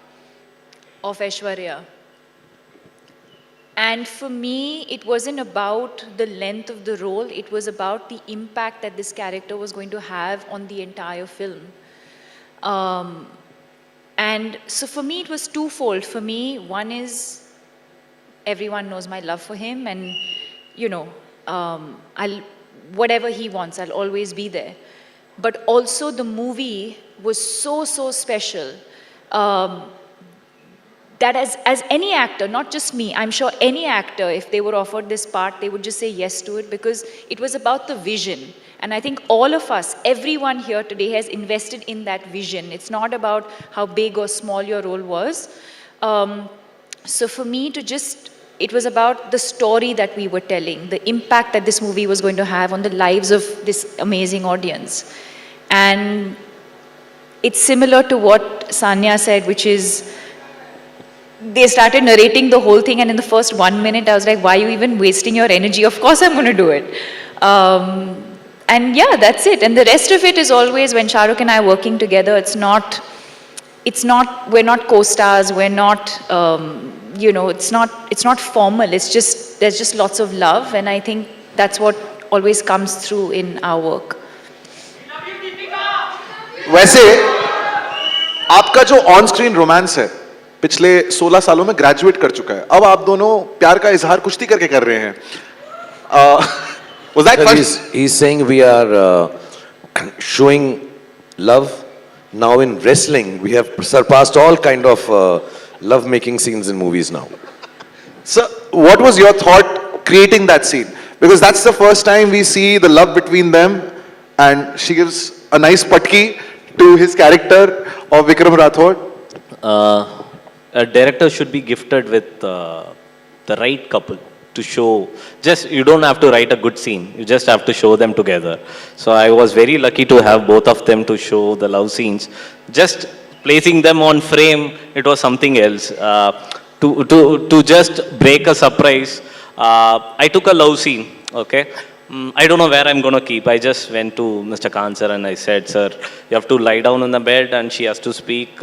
of Aishwarya. And for me, it wasn't about the length of the role, it was about the impact that this character was going to have on the entire film. And so for me, it was twofold. For me, one is everyone knows my love for him, and you know, whatever he wants, I'll always be there. But also the movie was so special that as any actor, not just me, I'm sure any actor, if they were offered this part, they would just say yes to it, because it was about the vision. And I think all of us, everyone here today has invested in that vision. It's not about how big or small your role was. So for me it was about the story that we were telling, the impact that this movie was going to have on the lives of this amazing audience. And it's similar to what Sanya said, which is, they started narrating the whole thing, and in the first 1 minute, I was like, why are you even wasting your energy? Of course I'm going to do it. And yeah, that's it. And the rest of it is always, when Shahrukh and I are working together, we're not co-stars, we're not, you know, it's not formal. It's just, there's just lots of love, and I think that's what always comes through in our work. वैसे आपका जो on screen romance है पिछले 16 सालों में graduate कर चुका है. अब आप दोनों प्यार का इजहार कुश्ती करके कर रहे हैं. Was that fun? He's saying we are showing love now in wrestling. We have surpassed all kind of love-making scenes in movies now. So, what was your thought creating that scene? Because that's the first time we see the love between them, and she gives a nice patki to his character of Vikram Rathod. A director should be gifted with the right couple to show. Just, you don't have to write a good scene, you just have to show them together. So I was very lucky to have both of them to show the love scenes. Just placing them on frame, it was something else. To just break a surprise, I took a love scene, okay? I don't know where I'm going to keep. I just went to Mr. Khan sir and I said, sir, you have to lie down on the bed and she has to speak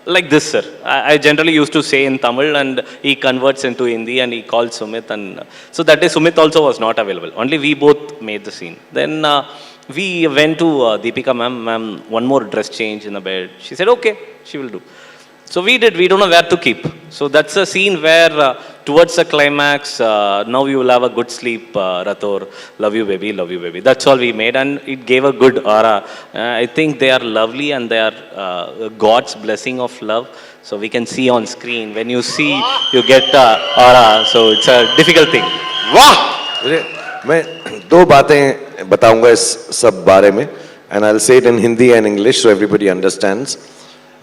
like this, sir. I generally used to say in Tamil and he converts into Hindi and he called Sumit. And so that day Sumit also was not available. Only we both made the scene. Then we went to Deepika ma'am, one more dress change in the bed. She said, okay, she will do. So we did, we don't know where to keep. So that's a scene where towards the climax, now you will have a good sleep, Rathor, love you baby. That's all we made and it gave a good aura. I think they are lovely and they are God's blessing of love. So we can see on screen, when you see, you get aura. So it's a difficult thing. वाह! मैं दो बातें बताऊंगा इस सब बारे में and I'll say it in Hindi and English so everybody understands.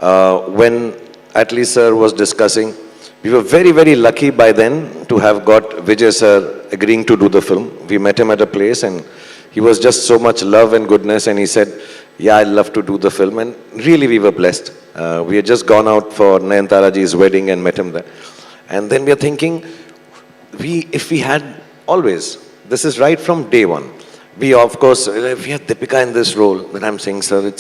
When Atlee sir was discussing, we were very, very lucky by then to have got Vijay sir agreeing to do the film. We met him at a place and he was just so much love and goodness and he said, yeah, I'd love to do the film. And really we were blessed. We had just gone out for Nayanthara ji's wedding and met him there. And then we are thinking, if we had always, this is right from day one. We of course, if we had Deepika in this role, then I'm saying, sir,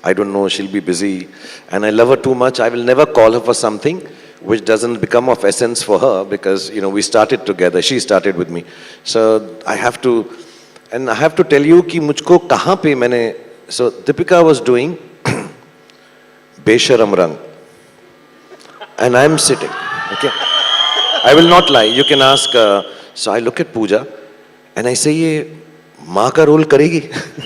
I don't know, she'll be busy. And I love her too much. I will never call her for something which doesn't become of essence for her because, you know, we started together. She started with me. So I have to tell you कि मुझको कहाँ पे मैंने, so Deepika was doing Besharam Rang. And I'm sitting, okay. I will not lie. You can ask, so I look at Pooja and I say, ये माँ का role करेगी?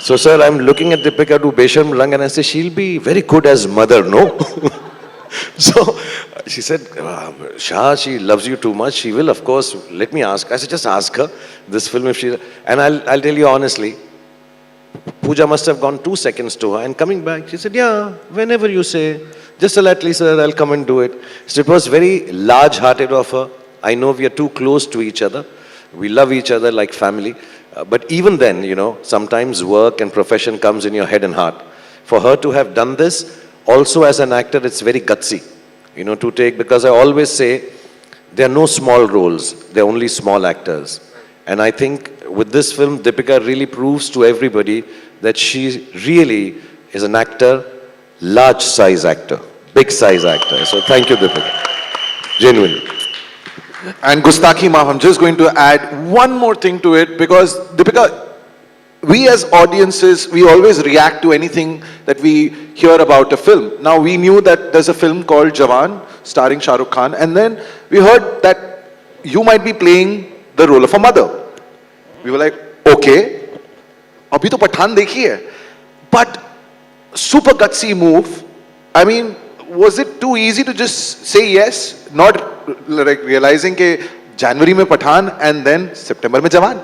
So sir, I'm looking at Deepika do Besharam Rang and I say, she'll be very good as mother, no? So she said, Shah, she loves you too much. She will, of course, let me ask. I said, just ask her this film if she, and I'll tell you honestly, Pooja must have gone 2 seconds to her and coming back, she said, yeah, whenever you say, just tell Atlee sir, I'll come and do it. So it was very large-hearted of her. I know we are too close to each other. We love each other like family. But even then, you know, sometimes work and profession comes in your head and heart. For her to have done this, also as an actor, it's very gutsy, you know, to take, because I always say, there are no small roles, there are only small actors. And I think with this film, Deepika really proves to everybody that she really is an actor, large size actor, big size actor. So thank you, Deepika, genuinely. And Gustaki Maaf, I'm just going to add one more thing to it because Deepika, we as audiences, we always react to anything that we hear about a film. Now we knew that there's a film called Jawan starring Shahrukh Khan and then we heard that you might be playing the role of a mother. We were like, okay, abhi to Pathaan dekhi hai. But super gutsy move. I mean, was it too easy to just say yes, not like realizing ke January mein Pathaan and then September mein Jawan?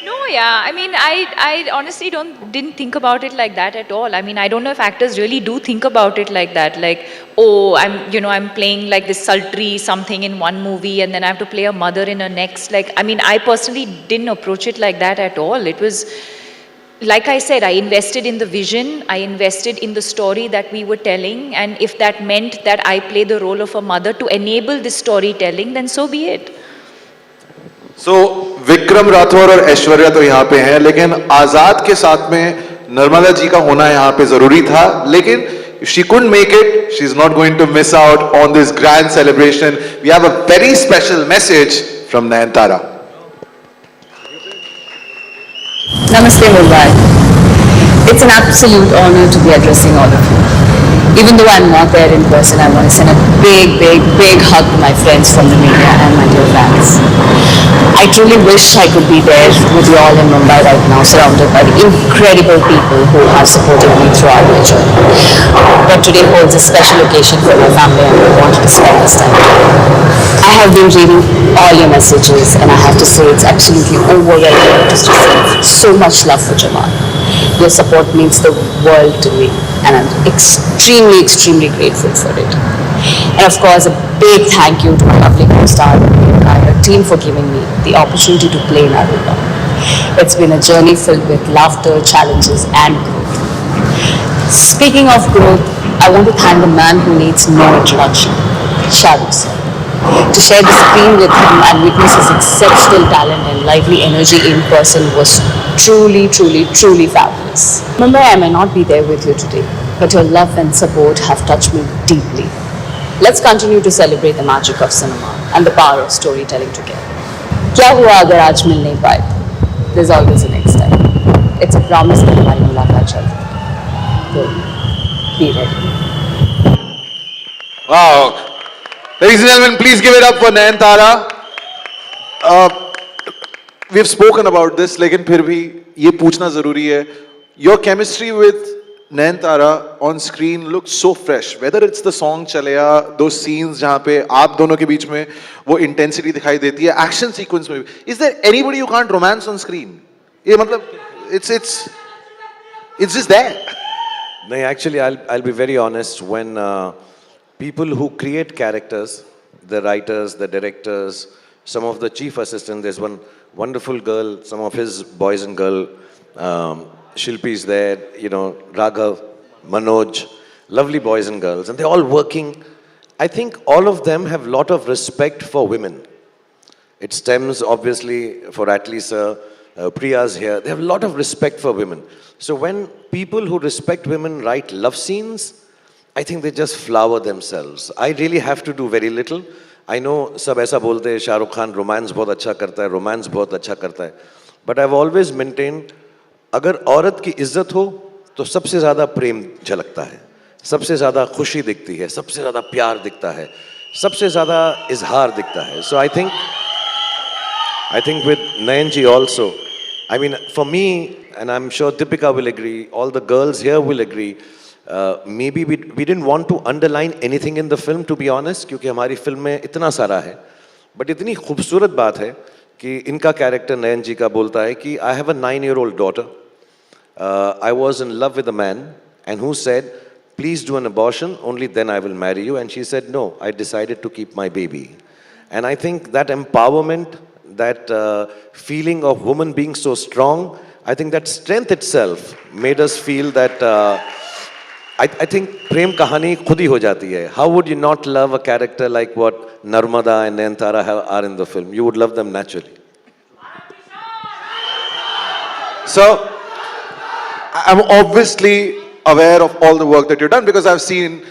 No, yeah. I mean, I honestly didn't think about it like that at all. I mean, I don't know if actors really do think about it like that. Like, oh, I'm playing like this sultry something in one movie and then I have to play a mother in a next. Like, I mean, I personally didn't approach it like that at all. It was, like I said, I invested in the vision, I invested in the story that we were telling, and if that meant that I play the role of a mother to enable this storytelling, then so be it. So, Vikram Rathore और ऐश्वर्या तो यहाँ पे हैं, लेकिन आजाद के साथ में नर्मदा जी का होना यहाँ पे जरूरी था, लेकिन if she couldn't make it, she's not going to miss out on this grand celebration. We have a very special message from Nayanthara. Namaste Mumbai. It's an absolute honor to be addressing all of you. Even though I'm not there in person, I want to send a big, big, big hug to my friends from the media and my dear fans. I truly wish I could be there with you all in Mumbai right now, surrounded by the incredible people who have supported me throughout my journey. But today holds a special occasion for my family and I wanted to spend this time. I have been reading all your messages and I have to say it's absolutely overwhelming to receive so much love for Jawan. Your support means the world to me and I'm extremely, extremely grateful for it. And of course, a big thank you to my lovely co-star and the entire team for giving me the opportunity to play Naruto. It's been a journey filled with laughter, challenges, and growth. Speaking of growth, I want to thank the man who needs no introduction, Shahrukh sir. To share the screen with him and witness his exceptional talent and lively energy in person was truly, truly, truly fabulous. Remember, I may not be there with you today, but your love and support have touched me deeply. Let's continue to celebrate the magic of cinema and the power of storytelling together. क्या हुआ अगर आज मिल नहीं पाए तो? There's always a next time. It's a promise that हमारी मुलाकात जल्द होगी. So, be ready. Wow. Ladies and gentlemen, please give it up for Nayanthara. We've spoken about this, लेकिन फिर भी ये पूछना जरूरी है. Your chemistry with Nayanthara on screen looks so fresh. Whether it's the song चलेया, those scenes जहाँ पे आप दोनों के बीच में वो intensity दिखाई देती है, action sequence में भी. Is there anybody you can't romance on screen? ये मतलब it's just there. No, actually, I'll be very honest. When people who create characters, the writers, the directors, some of the chief assistants, there's one wonderful girl, some of his boys and girl, Shilpi is there, you know, Raghav, Manoj, lovely boys and girls, and they're all working. I think all of them have a lot of respect for women. It stems obviously for Atlee sir, Priya's here. They have a lot of respect for women. So when people who respect women write love scenes, I think they just flower themselves. I really have to do very little. I know सब ऐसा बोलते हैं Shahrukh Khan romance बहुत अच्छा करता है, romance बहुत अच्छा करता है. But I've always maintained, अगर औरत की इज्जत हो तो सबसे ज़्यादा प्रेम झलकता है, सबसे ज़्यादा खुशी दिखती है, सबसे ज़्यादा प्यार दिखता है, सबसे ज़्यादा इजहार दिखता है. So I think with Nayan ji also, I mean, for me, and I'm sure Deepika will agree, all the girls here will agree, maybe we didn't want to underline anything in the film, to be honest, क्योंकि हमारी film में इतना सारा है. But इतनी खूबसूरत बात है कि इनका कैरेक्टर नयन जी का बोलता है कि I have a 9-year-old daughter. I was in love with a man and who said, please do an abortion, only then I will marry you. And she said, no, I decided to keep my baby. And I think that empowerment, that feeling of woman being so strong, I think that strength itself made us feel that I think prem kahani khud hi ho jati hai. How would you not love a character like what Narmada and Nayanthara are in the film? You would love them naturally. So, I'm obviously aware of all the work that you've done because I've seen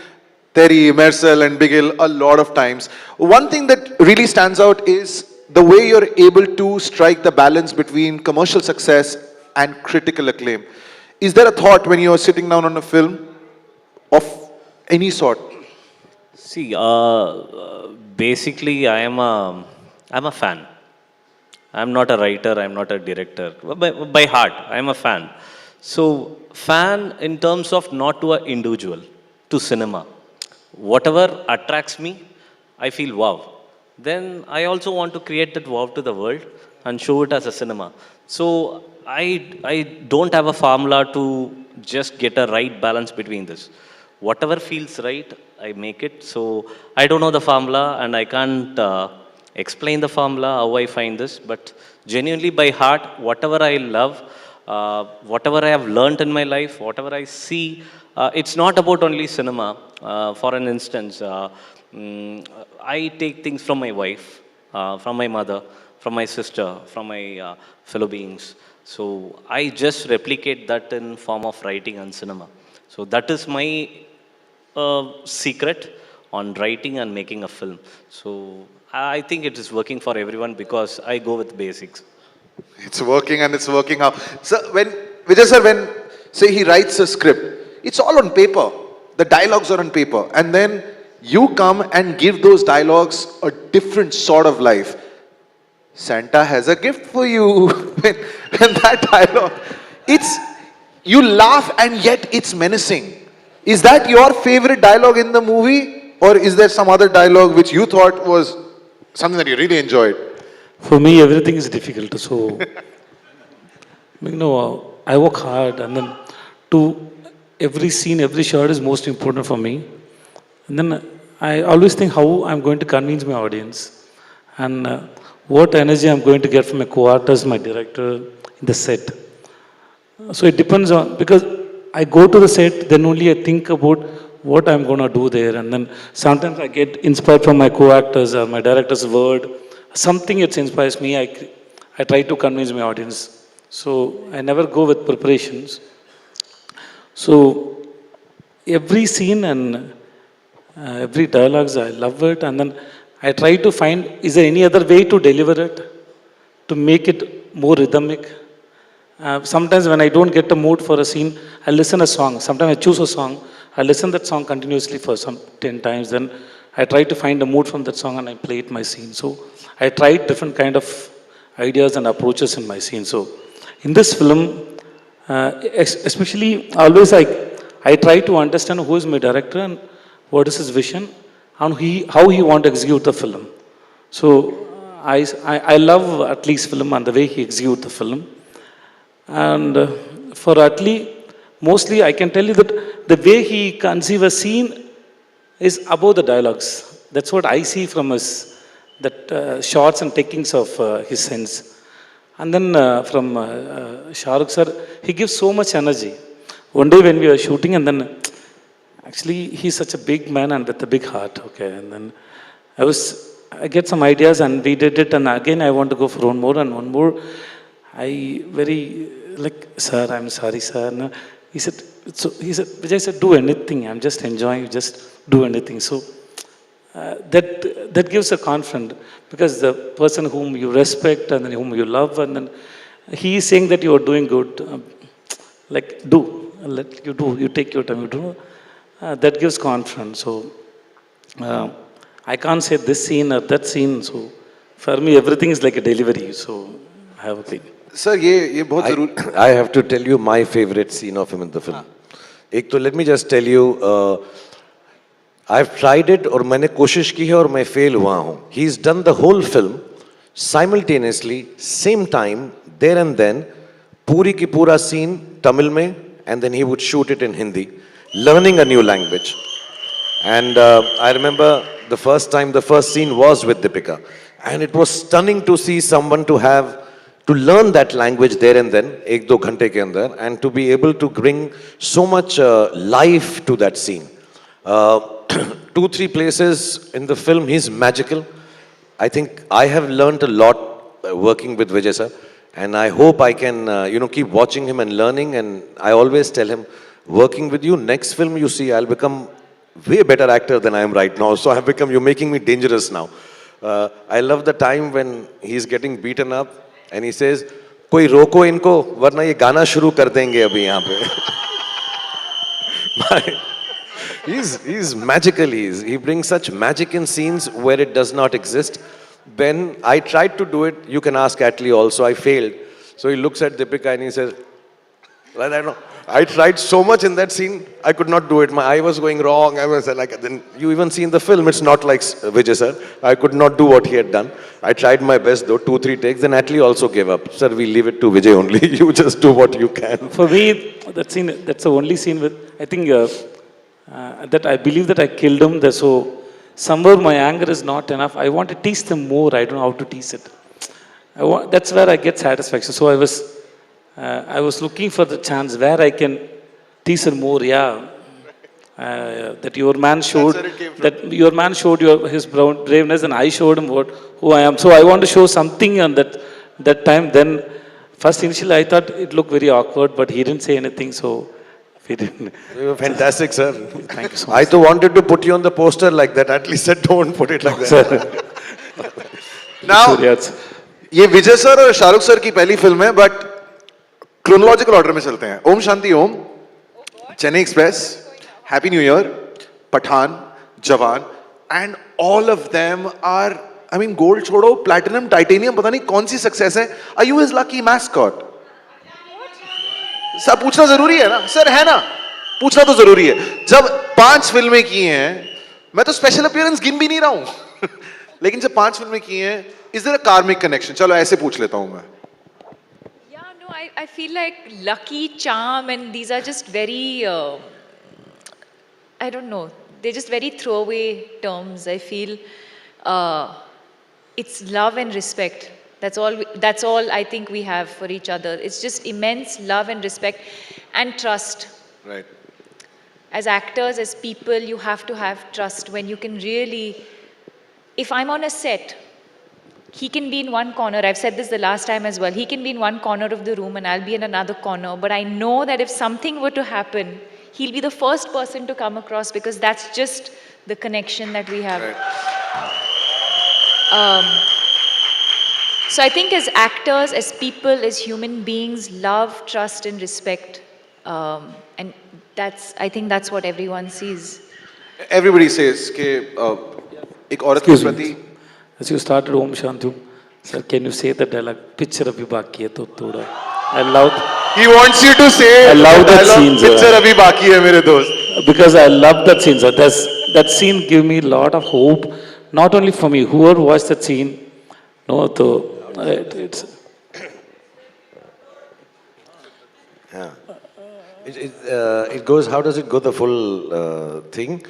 Terry, Marcel and Bigil a lot of times. One thing that really stands out is the way you're able to strike the balance between commercial success and critical acclaim. Is there a thought when you're sitting down on a film of any sort? See, basically I'm a fan. I'm not a writer, I'm not a director. By heart, I'm a fan. So, fan in terms of not to an individual, to cinema. Whatever attracts me, I feel wow. Then I also want to create that wow to the world and show it as a cinema. So, I don't have a formula to just get a right balance between this. Whatever feels right, I make it. So, I don't know the formula and I can't explain the formula, how I find this, but genuinely by heart, whatever I love, whatever I have learned in my life, whatever I see, it's not about only cinema. For an instance, I take things from my wife, from my mother, from my sister, from my fellow beings. So I just replicate that in form of writing and cinema. So that is my secret on writing and making a film. So I think it is working for everyone because I go with basics. It's working and it's working out. So when Vijay sir, when say he writes a script, it's all on paper. The dialogues are on paper, and then you come and give those dialogues a different sort of life. Santa has a gift for you. when that dialogue, it's you laugh and yet it's menacing. Is that your favorite dialogue in the movie, or is there some other dialogue which you thought was something that you really enjoyed? For me, everything is difficult. So, I work hard, and then to every scene, every shot is most important for me. And then I always think how I'm going to convince my audience and what energy I'm going to get from my co-artist, my director in the set. So it depends on, because I go to the set, then only I think about what I'm going to do there. And then sometimes I get inspired from my co-actors or my director's word. Something it inspires me, I try to convince my audience. So I never go with preparations. So every scene and every dialogues, I love it. And then I try to find, is there any other way to deliver it, to make it more rhythmic? Sometimes when I don't get the mood for a scene, I listen a song. Sometimes I choose a song. I listen that song continuously for some 10 times. Then I try to find a mood from that song and I play it my scene. So I tried different kind of ideas and approaches in my scene. So in this film, especially always I try to understand who is my director and what is his vision and how he want to execute the film. So I love Atlee's film and the way he execute the film. And for Atlee, mostly I can tell you that the way he conceive a scene is above the dialogues. That's what I see from his that shots and takings of his sense. And then from Shahrukh sir, he gives so much energy. One day when we were shooting, and then actually he's such a big man and with a big heart. Okay, and then I get some ideas and we did it, and again I want to go for one more and one more. I very like, sir, I'm sorry, sir. No. He said, Vijay said, do anything. I'm just enjoying. Just do anything. So that gives a confidence, because the person whom you respect and whom you love, and then he is saying that you are doing good. Like let you do. You take your time. You do. That gives confidence. So I can't say this scene or that scene. So for me, everything is like a delivery. So I have a opinion. Sir ये बहुत जरूरी. I have to tell you my favorite scene of him in the film. एक तो let me just tell you, I've tried it और मैंने कोशिश की है और मैं fail हुआ हूँ. He's done the whole film simultaneously, same time, there and then, पूरी की पूरा scene Tamil में, and then he would shoot it in Hindi, learning a new language. And I remember the first time, the first scene was with Deepika, and it was stunning to see someone to learn that language there and then, ek do ghante ke andar, and to be able to bring so much life to that scene. 2-3 places in the film, he's magical. I think I have learned a lot working with Vijay sir, and I hope I can, keep watching him and learning. And I always tell him, working with you, next film you see, I'll become way better actor than I am right now. So you're making me dangerous now. I love the time when he's getting beaten up. And he says, कोई रोको इनको वरना ये गाना शुरू कर देंगे अभी यहाँ पे. He's magical. He brings such magic in scenes where it does not exist. When I tried to do it, you can ask Atlee also, I failed. So he looks at Deepika and he says, I don't know. I tried so much in that scene, I could not do it. My eye was going wrong. I was like, then you even see in the film, it's not like Vijay sir. I could not do what he had done. I tried my best though, 2-3 takes. Then Atlee also gave up. Sir, we leave it to Vijay only. You just do what you can. For me, that scene, that's the only scene with, I think that I believe that I killed him. So somewhere my anger is not enough. I want to tease them more. I don't know how to tease it. That's where I get satisfaction. So I was looking for the chance where I can tease her more. Yeah, that your man showed his braveness, and I showed him who I am. So I want to show something on that time. Then first initially I thought it looked very awkward, but he didn't say anything. So he didn't. You were fantastic, sir. Thank you so much. I too wanted to put you on the poster like that. At least said don't put it like that. Now, ये विजय sir और Shahrukh sir की पहली film है, but chronological order में चलते हैं. Om Shanti Om, Chennai express, happy new year, Pathaan, Jawan, and all of them are, I mean, gold छोड़ो, platinum, titanium, पता नहीं कौन सी सक्सेस है. Are you his lucky mascot? सब पूछना जरूरी है ना सर, है ना? पूछना तो जरूरी है. जब 5 फिल्में की हैं, मैं तो स्पेशल अपीयरेंस गिन भी नहीं रहा हूं, लेकिन जब 5 फिल्में की हैं, is there a karmic connection? चलो ऐसे पूछ लेता हूं मैं. I feel like lucky, charm, and these are just very, I don't know, they're just very throwaway terms. I feel it's love and respect. That's all I think we have for each other. It's just immense love and respect and trust. Right. As actors, as people, you have to have trust when you can really, if I'm on a set, he can be in one corner. I've said this the last time as well. He can be in one corner of the room and I'll be in another corner. But I know that if something were to happen, he'll be the first person to come across because that's just the connection that we have. Right. So I think as actors, as people, as human beings, love, trust and respect. And I think that's what everyone sees. Everybody says कि एक औरत के प्रति As you started Om Shantum, sir, can you say the dialogue? Picture abhi baki hai to thoda. I love. He wants you to say. I love that scene, sir. Picture abhi baki hai mere dost. Because I love that scene, sir. That scene gave me a lot of hope, not only for me. Whoever watched that scene, no, it's. Yeah. It goes. How does it go? The full thing.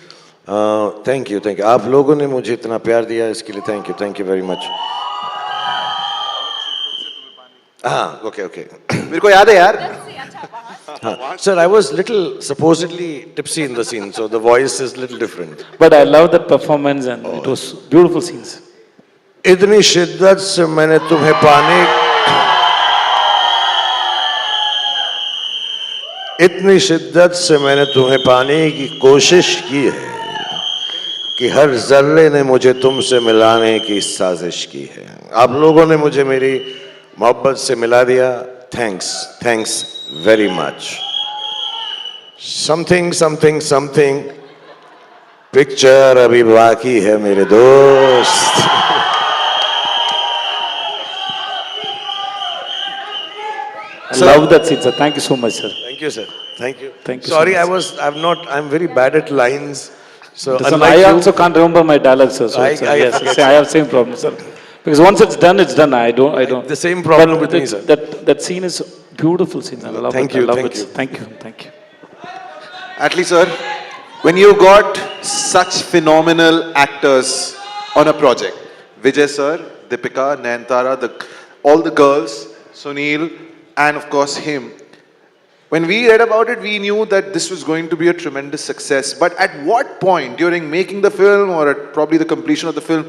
Thank you. आप लोगों ने मुझे इतना प्यार दिया इसके लिए thank you very much. Okay. मेरे को याद है यार. Sir, I was little supposedly tipsy in the scene, so the voice is little different. But I love that performance and it was beautiful scenes. इतनी शिद्दत से मैंने तुम्हें पाने इतनी शिद्दत से मैंने तुम्हें पाने की कोशिश की है कि हर जर्रे ने मुझे तुमसे मिलाने की साजिश की है. आप लोगों ने मुझे मेरी मोहब्बत से मिला दिया. Thanks very much. Something picture अभी बाकी है मेरे दोस्त. I love that scene, sir. Thank you so much, sir. Thank you, sir. Thank you. Thank you. Sorry, so much. I'm very bad at lines. So I also can't remember my dialogues, sir. So yes, I have same problem, sir. Because once it's done, it's done. I don't. The same problem with me, sir. That scene is beautiful scene. I love it. Thank you. Thank you. At least, sir, when you got such phenomenal actors on a project, Vijay sir, Deepika, Nayantara, all the girls, Sunil, and of course him. When we read about it, we knew that this was going to be a tremendous success. But at what point during making the film or at probably the completion of the film,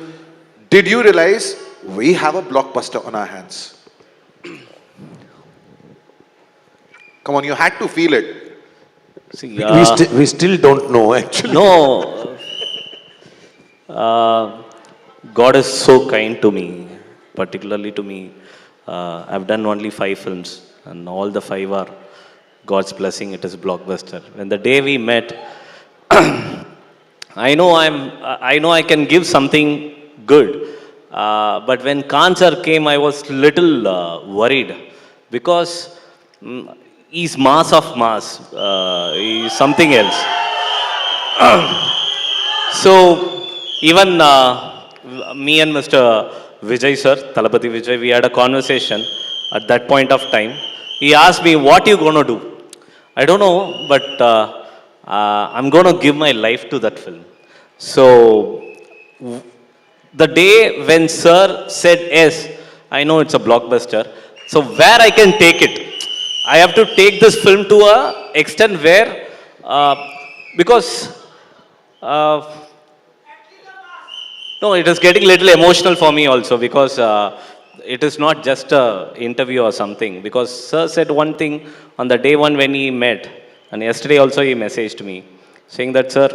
did you realize we have a blockbuster on our hands? Come on, you had to feel it. See, we still don't know actually. No. God is so kind to me, particularly to me. I've done only 5 films and all the 5 are God's blessing. It is blockbuster. When the day we met, I know I can give something good. But when cancer came, I was little worried because he's mass of mass. He's something else. So even me and Mr. Vijay sir, Talapati Vijay, we had a conversation at that point of time. He asked me, what are you going to do? I don't know, but I'm going to give my life to that film. So the day when sir said yes, I know it's a blockbuster. So where I can take it? I have to take this film to a extent where, because, no, it is getting a little emotional for me also because it is not just an interview or something. Because sir said one thing on the day one when he met, and yesterday also he messaged me, saying that, sir,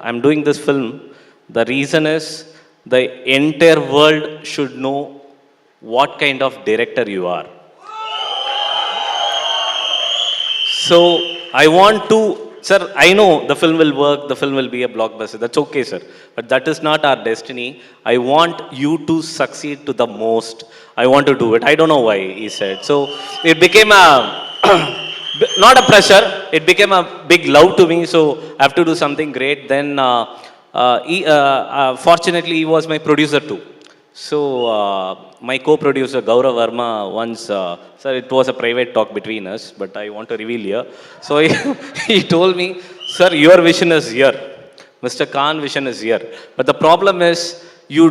I'm doing this film. The reason is the entire world should know what kind of director you are. So I want to, sir, I know the film will work, the film will be a blockbuster. That's okay, sir. But that is not our destiny. I want you to succeed to the most. I want to do it. I don't know why, he said. So it became a, not a pressure, it became a big love to me. So I have to do something great. Then fortunately, he was my producer too. So my co-producer Gaurav Verma once, sir, it was a private talk between us, but I want to reveal here. So he told me, sir, your vision is here. Mr. Khan vision is here. But the problem is, you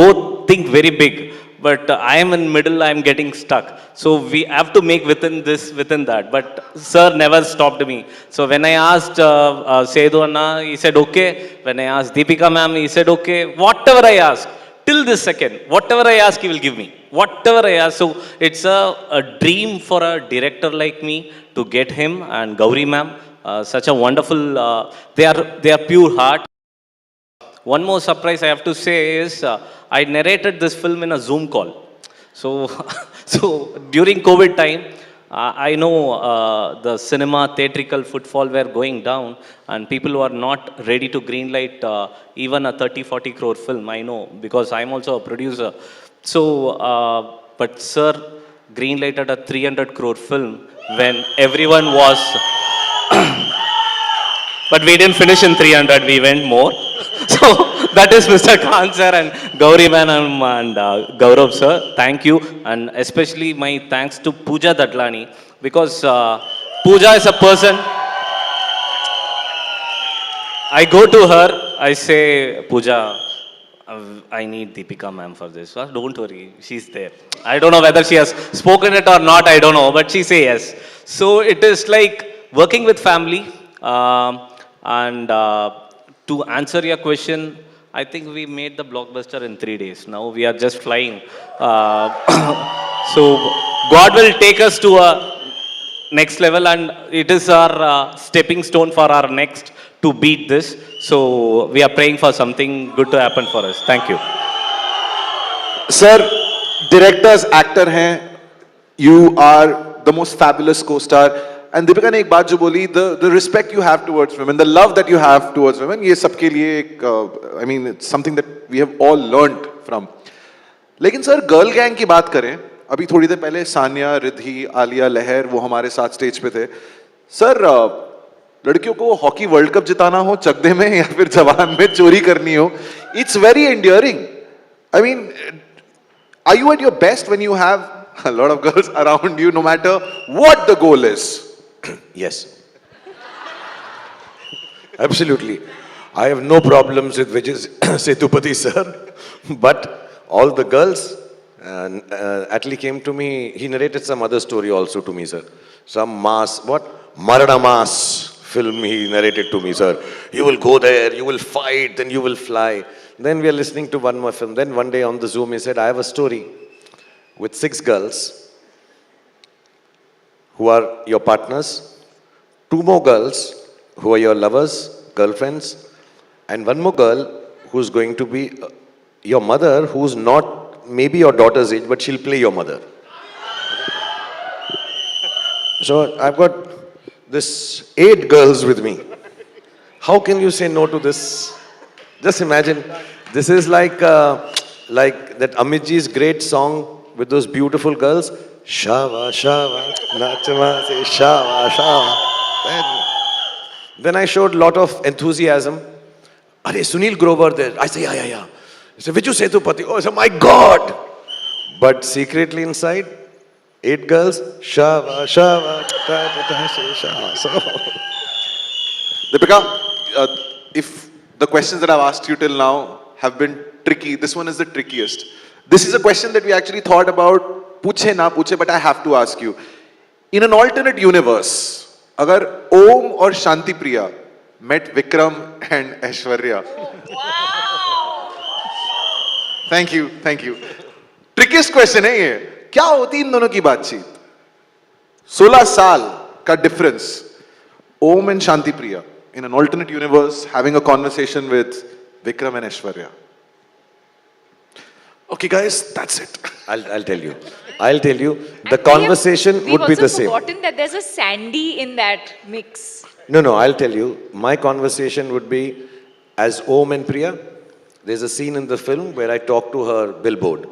both think very big, but I am in middle, I am getting stuck. So we have to make within that. But sir never stopped me. So when I asked Sedu Anna, he said okay. When I asked Deepika ma'am, he said okay. Whatever I ask, till this second, whatever I ask, he will give me. Whatever I ask. So it's a dream for a director like me to get him and Gauri ma'am. Such a wonderful, they are pure heart. One more surprise I have to say is I narrated this film in a Zoom call. So, so during COVID time, I know the cinema theatrical footfall were going down and people were not ready to greenlight even a 30-40 crore film. I know because I'm also a producer. So, but sir greenlighted a 300 crore film when everyone was. But we didn't finish in 300, we went more. So that is Mr. Khan sir and Gauri Manam and Gaurav sir. Thank you. And especially my thanks to Pooja Datlani because Pooja is a person. I go to her, I say, Pooja, I need Deepika ma'am for this. Well, don't worry, she's there. I don't know whether she has spoken it or not, I don't know, but she say yes. So it is like working with family. And to answer your question, I think we made the blockbuster in 3 days. Now we are just flying. So God will take us to a next level and it is our stepping stone for our next to beat this. So we are praying for something good to happen for us. Thank you. Sir, directors, actor हैं, you are the most fabulous co-star. And Deepika ने एक बात जो बोली, the respect you have towards women, the love that you have towards women, ये सबके लिए एक, I mean, it's something that we have all learned from. लेकिन सर, गर्ल गैंग की बात करें, अभी थोड़ी देर पहले सानिया, रिद्धि, आलिया, लहर, वो हमारे साथ स्टेज पे थे. सर, लड़कियों को हॉकी वर्ल्ड कप जिताना हो चकदे में या फिर जवान में चोरी करनी हो, it's very endearing. I mean, are you at your best when you have a lot of girls around you, no matter what the goal is? Yes. Absolutely. I have no problems with Vijay Sethupathi sir, but all the girls, Atlee came to me, he narrated some other story also to me, sir. Some mass, what? Marana Mass film he narrated to me, sir. You will go there, you will fight, then you will fly. Then we are listening to one more film. Then one day on the Zoom he said, I have a story with 6 girls who are your partners, 2 more girls who are your lovers, girlfriends, and 1 more girl who's going to be your mother, who's not maybe your daughter's age, but she'll play your mother. So I've got this 8 girls with me. How can you say no to this? Just imagine, this is like that Amitji's great song with those beautiful girls. Shava, Shava, Nachama, say Shava, Shava. Then I showed a lot of enthusiasm. Are Sunil Grover there? I say, yeah. He said, Vijay Sethupathi. Oh, I said, my God. But secretly inside, 8 girls, Shava, Shava, Shava. So, Deepika, if the questions that I've asked you till now have been tricky, this one is the trickiest. This is a question that we actually thought about. पूछे ना पूछे, but I have to ask you. In an alternate universe, अगर ओम और Shanti Priya met Vikram and Aishwarya. Thank you. Trickiest question है ये. क्या होती इन दोनों की बातचीत? 16 साल का difference. Om and Shanti Priya in an alternate universe having a conversation with Vikram and Aishwarya. Okay, guys, that's it. I'll tell you. The conversation would be the same. We've also forgotten that there's a Sandy in that mix. No, I'll tell you. My conversation would be, as Om and Priya, there's a scene in the film where I talk to her billboard.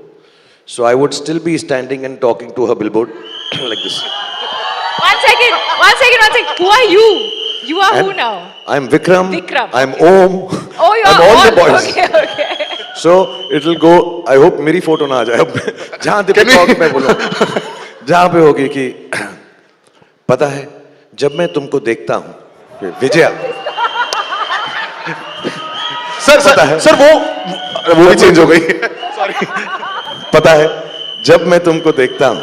So I would still be standing and talking to her billboard like this. One second. Who are you? You are who now? I'm Vikram. Vikram. I'm Om. Oh, you I'm are all the boys. Okay. So it'll go. I hope मेरी photo ना आ जाए. जहाँ दीपक मैं बोलूँ, जहाँ पे होगी कि पता है जब मैं तुमको देखता हूँ, विजया, सर पता है सर वो भी चेंज हो गई सॉरी पता है जब मैं तुमको देखता हूं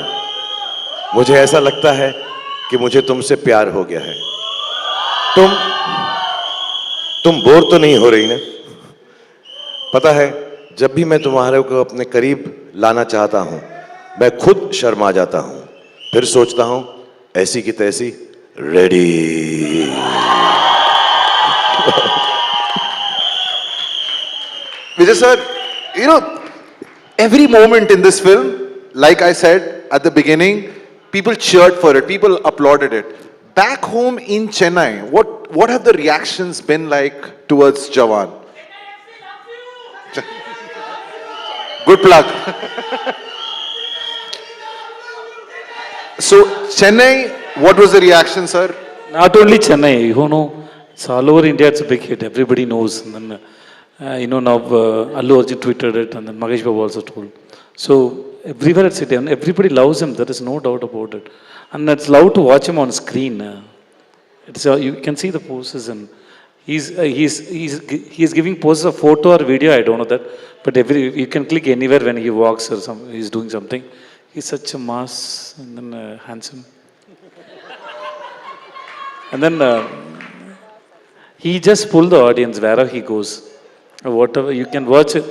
मुझे ऐसा लगता है कि मुझे तुमसे प्यार हो गया है तुम बोर तो नहीं हो रही ना पता है जब भी मैं तुम्हारे को अपने करीब लाना चाहता हूं मैं खुद शर्मा जाता हूं फिर सोचता हूं ऐसी की तैसी ready Vijay sir, you know, every moment in this film, like I said at the beginning, people cheered for it, people applauded it. Back home in Chennai, what have the reactions been like towards Jawan? Good plug. So Chennai, what was the reaction, sir? Not only Chennai, you know, it's all over India, it's a big hit. Everybody knows. And then, you know, now Allu Arjun tweeted it, and then Mahesh Babu also told. So everywhere it's hit, and everybody loves him. There is no doubt about it. And it's loud to watch him on screen. It's you can see the poses, and he's giving poses of photo or video. I don't know that, but you can click anywhere when he walks or he's doing something. He's such a mass and then handsome. And then he just pulled the audience wherever he goes. Whatever you can watch it.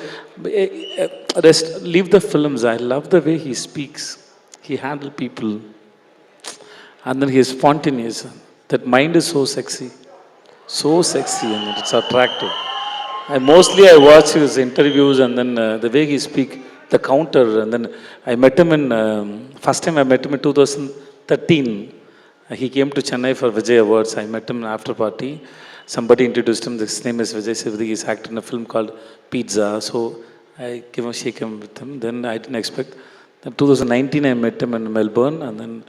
Leave the films. I love the way he speaks. He handles people. And then he is spontaneous. That mind is so sexy. So sexy and it's attractive. I watch his interviews and then the way he speaks, the counter. And then I met him first time I met him in 2013. He came to Chennai for Vijay Awards. I met him in an after party. Somebody introduced him. His name is Vijay Sivadi. He's acted in a film called Pizza. So I gave him a shake with him. Then I didn't expect. Then 2019 I met him in Melbourne and then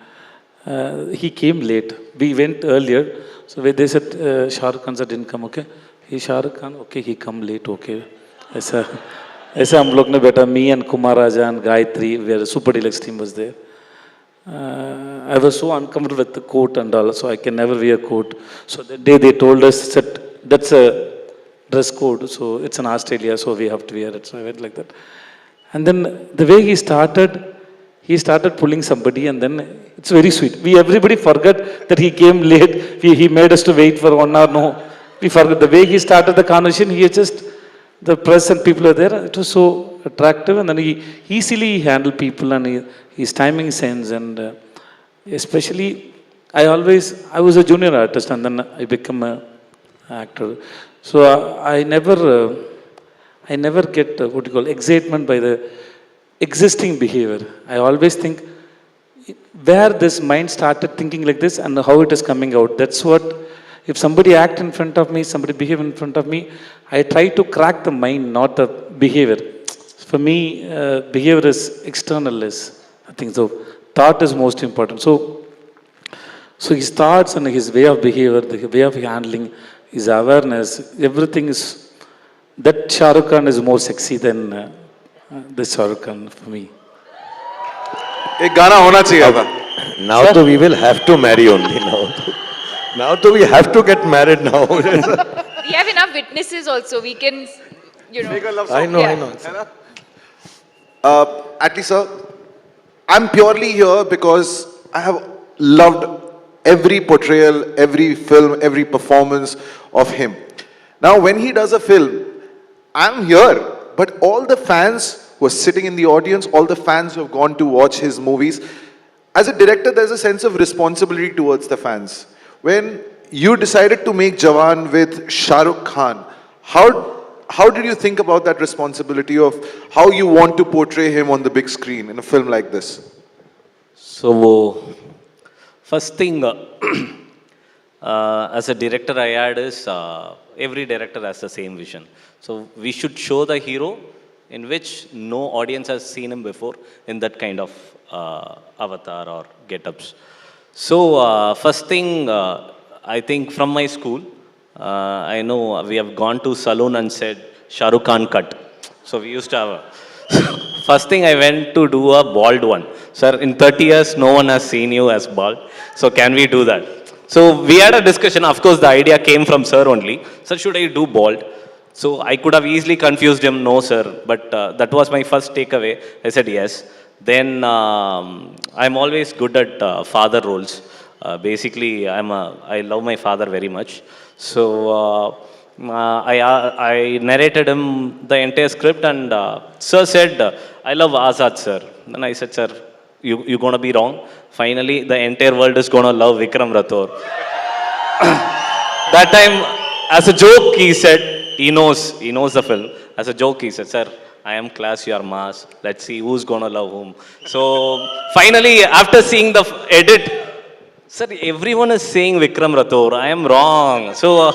he came late. We went earlier. So they said Shahrukh Khan didn't come. Okay. He Shahrukh Khan. Okay. He come late. Okay. ऐसा हम लोग ने बैठा. Me and Kumar Raja and Gayatri. We had a super deluxe team was there. I was so uncomfortable with the coat and all, so I can never wear a coat. So that day they told us that that's a dress code, so it's in Australia, so we have to wear it. So I went like that. And then the way he started pulling somebody, and then it's very sweet. Everybody forgot that he came late. He made us to wait for 1 hour. No, we forgot the way he started the conversation. The press and people are there. It was so attractive, and then he easily handled people and his timing sense, and especially I was a junior artist and then I became an actor. So I never get excitement by the existing behavior. I always think where this mind started thinking like this and how it is coming out. That's what, if somebody act in front of me, somebody behave in front of me, I try to crack the mind, not the behavior. For me, behavior is external. I think so. Thought is most important. So his thoughts and his way of behavior, the way of handling, his awareness, everything is, that Shahrukh Khan is more sexy than this Shahrukh Khan for me. एक गाना होना चाहिए था. Now so we will have to marry only now. Now we have to get married now. We have enough witnesses also. We can, Make a love song. I know. Atlee sir, I'm purely here because I have loved every portrayal, every film, every performance of him. Now, when he does a film, I'm here, but all the fans who are sitting in the audience, all the fans who have gone to watch his movies, as a director, there's a sense of responsibility towards the fans. When you decided to make Jawan with Shahrukh Khan, how did you think about that responsibility of how you want to portray him on the big screen in a film like this? So, first thing, as a director I had is, every director has the same vision. So, we should show the hero in which no audience has seen him before in that kind of avatar or get-ups. So, first thing, I think from my school, I know we have gone to saloon and said, Shahrukh Khan cut. So we used to have first thing I went to do a bald one. Sir, in 30 years, no one has seen you as bald. So can we do that? So we had a discussion. Of course, the idea came from sir only. Sir, should I do bald? So I could have easily confused him, no sir, but that was my first takeaway. I said yes. Then I'm always good at father roles. Basically, I love my father very much. So I narrated him the entire script, and sir said, I love Azad sir. Then I said, sir, you're gonna be wrong. Finally, the entire world is gonna love Vikram Rathore. That time, as a joke, he said, he knows the film. As a joke, he said, sir, I am class, you are mass. Let's see who's gonna love whom. So finally, after seeing the edit, sir, everyone is saying Vikram Rathore. I am wrong. So,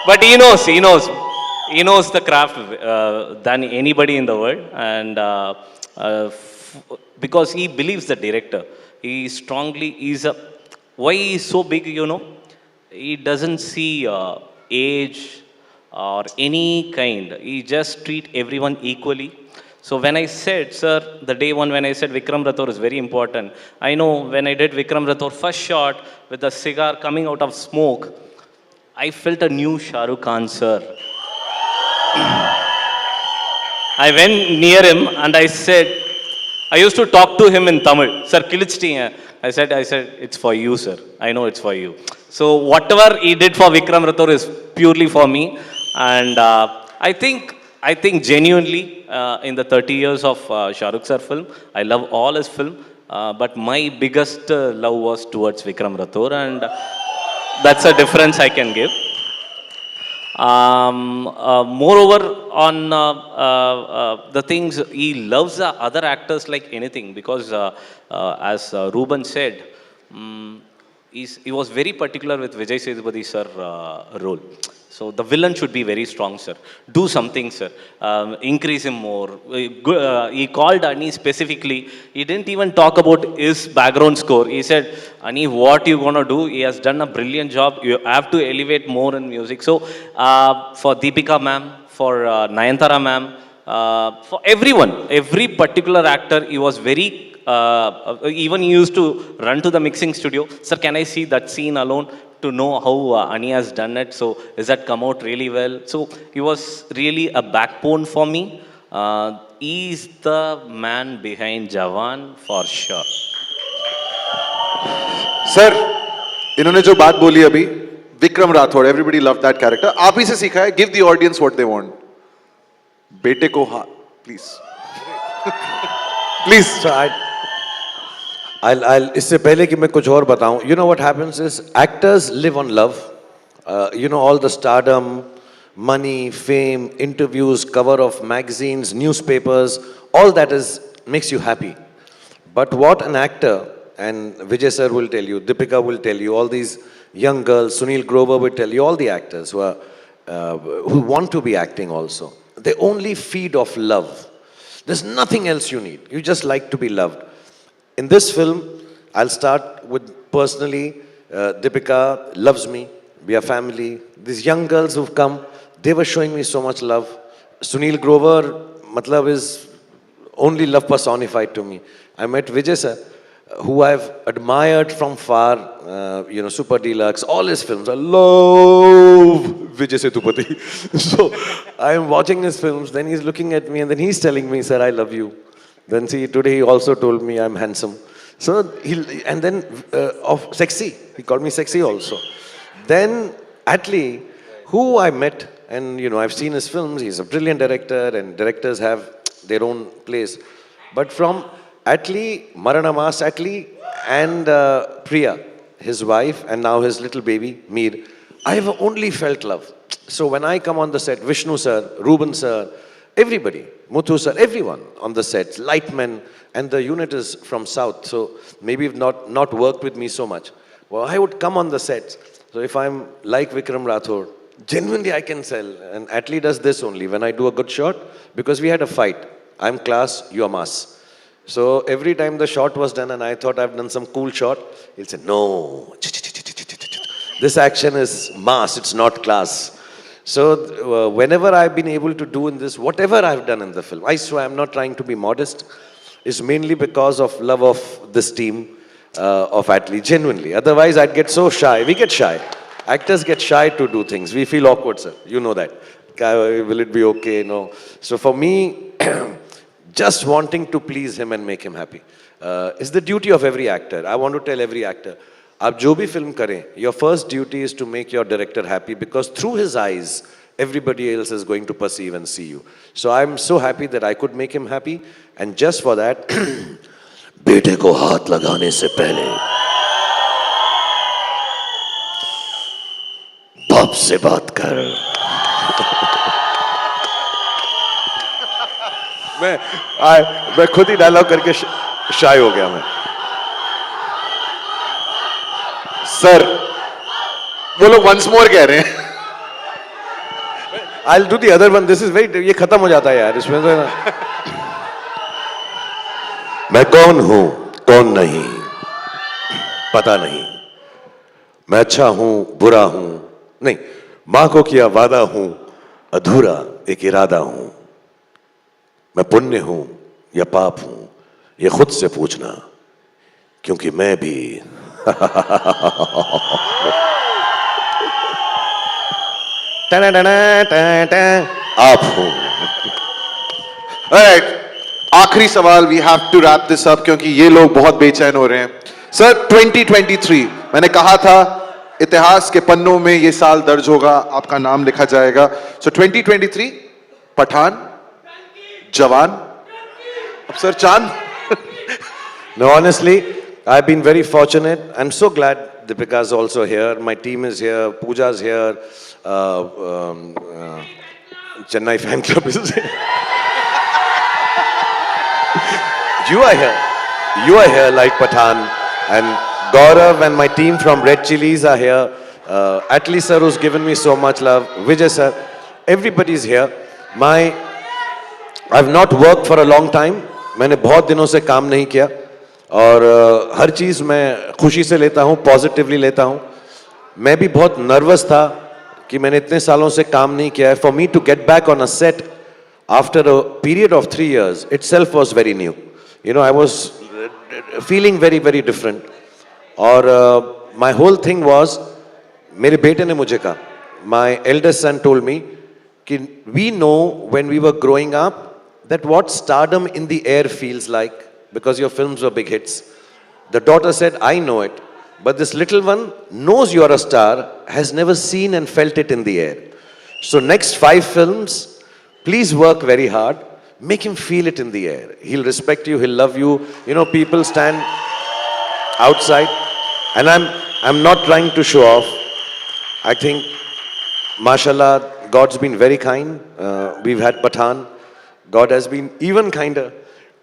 but he knows the craft than anybody in the world, and because he believes the director, he strongly is a. Why he is so big, he doesn't see age or any kind. He just treat everyone equally. So when I said, sir, the day one when I said Vikram Rathore is very important, I know when I did Vikram Rathore first shot with the cigar coming out of smoke, I felt a new Shahrukh Khan, sir. I went near him and I said, I used to talk to him in Tamil. Sir, Kilichti. I said, it's for you, sir. I know it's for you. So whatever he did for Vikram Rathore is purely for me. And I think genuinely, in the 30 years of Shahrukh sir film, I love all his film. But my biggest love was towards Vikram Rathore, and that's a difference I can give. Moreover, on the things, he loves the other actors like anything, because as Ruben said, he was very particular with Vijay Sethupathi sir role. So the villain should be very strong, sir. Do something, sir. Increase him more. He called Ani specifically. He didn't even talk about his background score. He said, Ani, what you gonna do? He has done a brilliant job. You have to elevate more in music. So for Deepika ma'am, for Nayantara ma'am, for everyone, every particular actor, he was very even he used to run to the mixing studio. Sir, can I see that scene alone to know how Ani has done it? So, is that come out really well? So, he was really a backbone for me. He's the man behind Jawan for sure. Sir, इन्होंने जो बात बोली अभी, Vikram Rathore, everybody loved that character. आप ही से सीखा है. Give the audience what they want. बेटे को हाँ, please. Please. So I'll इससे पहले कि मैं कुछ और बताऊं, you know what happens is actors live on love. You know, all the stardom, money, fame, interviews, cover of magazines, newspapers, all that makes you happy. But what an actor, and Vijay sir will tell you, Deepika will tell you, all these young girls, Sunil Grover will tell you, all the actors who want to be acting also, they only feed off love. There's nothing else you need. You just like to be loved. In this film, I'll start with personally, Deepika loves me. We are family. These young girls who've come, they were showing me so much love. Sunil Grover, matlab, is only love personified to me. I met Vijay sir, who I've admired from far, Super Deluxe, all his films. I love Vijay Sethupathi. So I'm watching his films, then he's looking at me and then he's telling me, sir, I love you. Then see, today he also told me I'm handsome. So and then of sexy, he called me sexy also. Then Atlee, who I met, and I've seen his films, he's a brilliant director and directors have their own place. But from Atlee, Maranamas Atlee and Priya, his wife, and now his little baby, Mir, I have only felt love. So when I come on the set, Vishnu sir, Ruben sir, everybody, Muthu sir, everyone on the sets, Lightmen, and the unit is from South, so maybe not worked with me so much. Well, I would come on the sets. So if I'm like Vikram Rathore, genuinely I can sell. And Atlee does this only, when I do a good shot, because we had a fight. I'm class, you're mass. So every time the shot was done and I thought I've done some cool shot, he'll say, no, this action is mass, it's not class. So whenever I've been able to do in this, whatever I've done in the film, I swear I'm not trying to be modest, is mainly because of love of this team of Atlee, genuinely. Otherwise I'd get so shy. We get shy. Actors get shy to do things. We feel awkward, sir. You know that. Will it be okay? No. So for me, just wanting to please him and make him happy is the duty of every actor. I want to tell every actor, आप जो भी film करें, your first duty is to make your director happy because through his eyes, everybody else is going to perceive and see you. So I'm so happy that I could make him happy, and just for that, बेटे को हाथ लगाने से पहले बाप से बात कर. मैं खुद ही डायलॉग करके शाय हो गया मैं. सर वो लोग once more कह रहे हैं. I'll do the other one. This is very. ये खत्म हो जाता है यार इसमें तो. मैं कौन हूं कौन नहीं पता नहीं. मैं अच्छा हूं बुरा हूं नहीं. मां को किया वादा हूं अधूरा एक इरादा हूं. मैं पुण्य हूं या पाप हूं ये खुद से पूछना क्योंकि मैं भी आप हूं. Alright, आखिरी सवाल. We have to wrap this up क्योंकि ये लोग बहुत बेचैन हो रहे हैं. सर 2023 मैंने कहा था इतिहास के पन्नों में ये साल दर्ज होगा, आपका नाम लिखा जाएगा. So 2023 पठान, जवान, अब सर चांद. No, honestly, I've been very fortunate. I'm so glad Deepika's also here. My team is here. Pooja's here. Chennai fan club is here. You are here. You are here like Pathan. And Gaurav and my team from Red Chilies are here. Atli sir who's given me so much love. Vijay sir. Everybody's here. I've not worked for a long time. मैंने बहुत दिनों से काम नहीं किया. और हर चीज़ मैं खुशी से लेता हूँ, पॉजिटिवली लेता हूँ. मैं भी बहुत नर्वस था कि मैंने इतने सालों से काम नहीं किया है. For me to get back on a set after a period of 3 years itself was very new. You know, I was feeling very, very different. और my whole thing was, मेरे बेटे ने मुझे कहा, my eldest son told me कि we know when we were growing up that what stardom in the air feels like. Because your films were big hits. The daughter said, I know it. But this little one knows you're a star, has never seen and felt it in the air. So next 5 films, please work very hard. Make him feel it in the air. He'll respect you, he'll love you. You know, people stand outside. And I'm not trying to show off. I think, mashallah, God's been very kind. We've had Pathan. God has been even kinder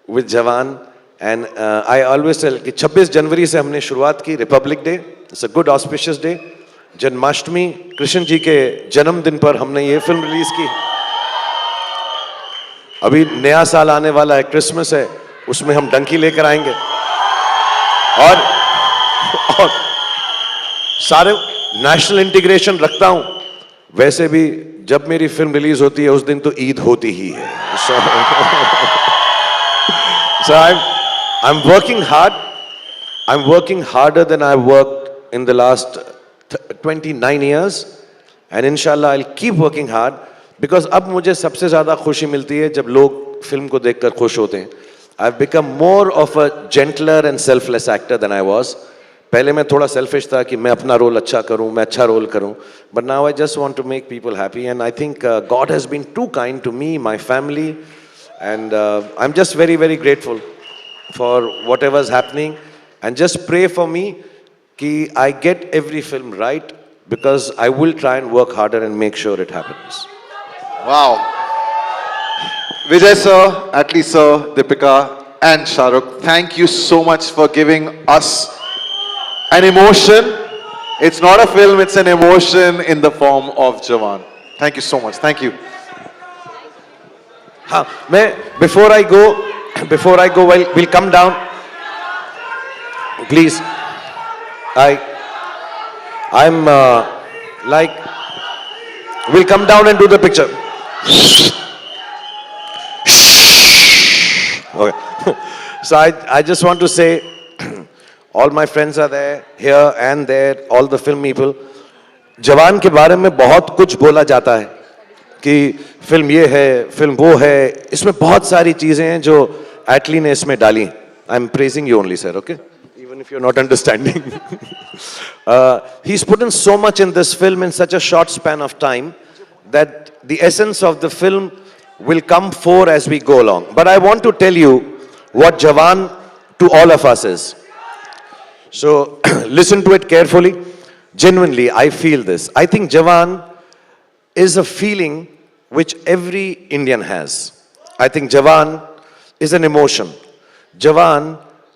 with Jawan. And I always tell कि 26 जनवरी से हमने शुरुआत की. Republic Day, it's a good auspicious day. Janmashtami, Krishna ji के जन्मदिन पर हमने ये फिल्म रिलीज की. अभी नया साल आने वाला है, क्रिसमस है, उसमें हम डंकी लेकर आएंगे. और सारे नेशनल इंटीग्रेशन रखता हूं. वैसे भी जब मेरी फिल्म रिलीज होती है उस दिन तो ईद होती ही है. So I'm working hard. I'm working harder than I've worked in the last 29 years. And inshallah I'll keep working hard. Because अब मुझे सबसे ज़्यादा खुशी मिलती है जब लोग फिल्म को देखकर खुश होते हैं. I've become more of a gentler and selfless actor than I was. पहले मैं थोड़ा selfish था कि मैं अपना रोल अच्छा करूं, मैं अच्छा रोल करूं. But now I just want to make people happy. And I think God has been too kind to me, my family. And I'm just very, very grateful for whatever's happening. And just pray for me that I get every film right, because I will try and work harder and make sure it happens. Wow. Vijay sir, Atli sir, Deepika and Shahrukh, thank you so much for giving us an emotion. It's not a film, it's an emotion in the form of Jawan. Thank you so much. Thank you. Before I go, we'll come down. Please. I'm like, we'll come down and do the picture. Okay. So I just want to say, all my friends are there, here and there, all the film people. जवान के बारे में बहुत कुछ बोला जाता है कि फिल्म ये है, फिल्म वो है, इसमें बहुत सारी चीजें हैं जो एटली ने इसमें डाली. I am praising you only sir, okay, even if you are not understanding. He's put in so much in this film in such a short span of time that the essence of the film will come forth as we go along. But I want to tell you what Jawan to all of us is. So listen to it carefully. Genuinely, I feel this. I think Jawan is a feeling which every Indian has. I think Jawan is an emotion. Jawan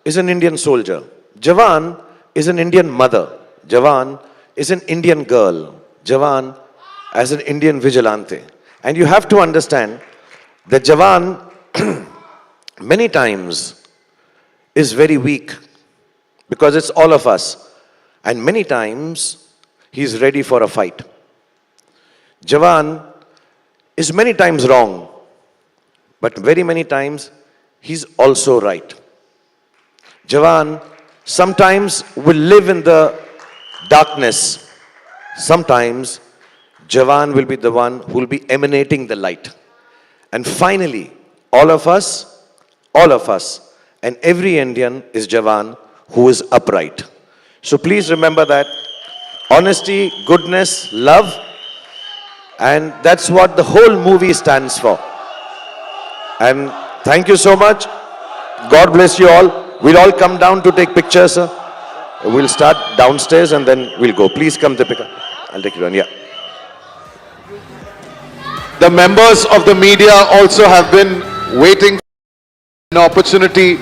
is an Indian soldier. Jawan is an Indian mother. Jawan is an Indian girl. Jawan as an Indian vigilante. And you have to understand that Jawan many times is very weak because it's all of us. And many times he's ready for a fight. Jawan is many times wrong, but very many times he's also right. Jawan sometimes will live in the darkness. Sometimes Jawan will be the one who will be emanating the light. And finally, all of us, and every Indian is Jawan who is upright. So please remember that. Honesty, goodness, love, and that's what the whole movie stands for. And thank you so much. God bless you all. We'll all come down to take pictures, sir. We'll start downstairs and then we'll go. Please come, Deepika. I'll take you on, yeah. The members of the media also have been waiting for an opportunity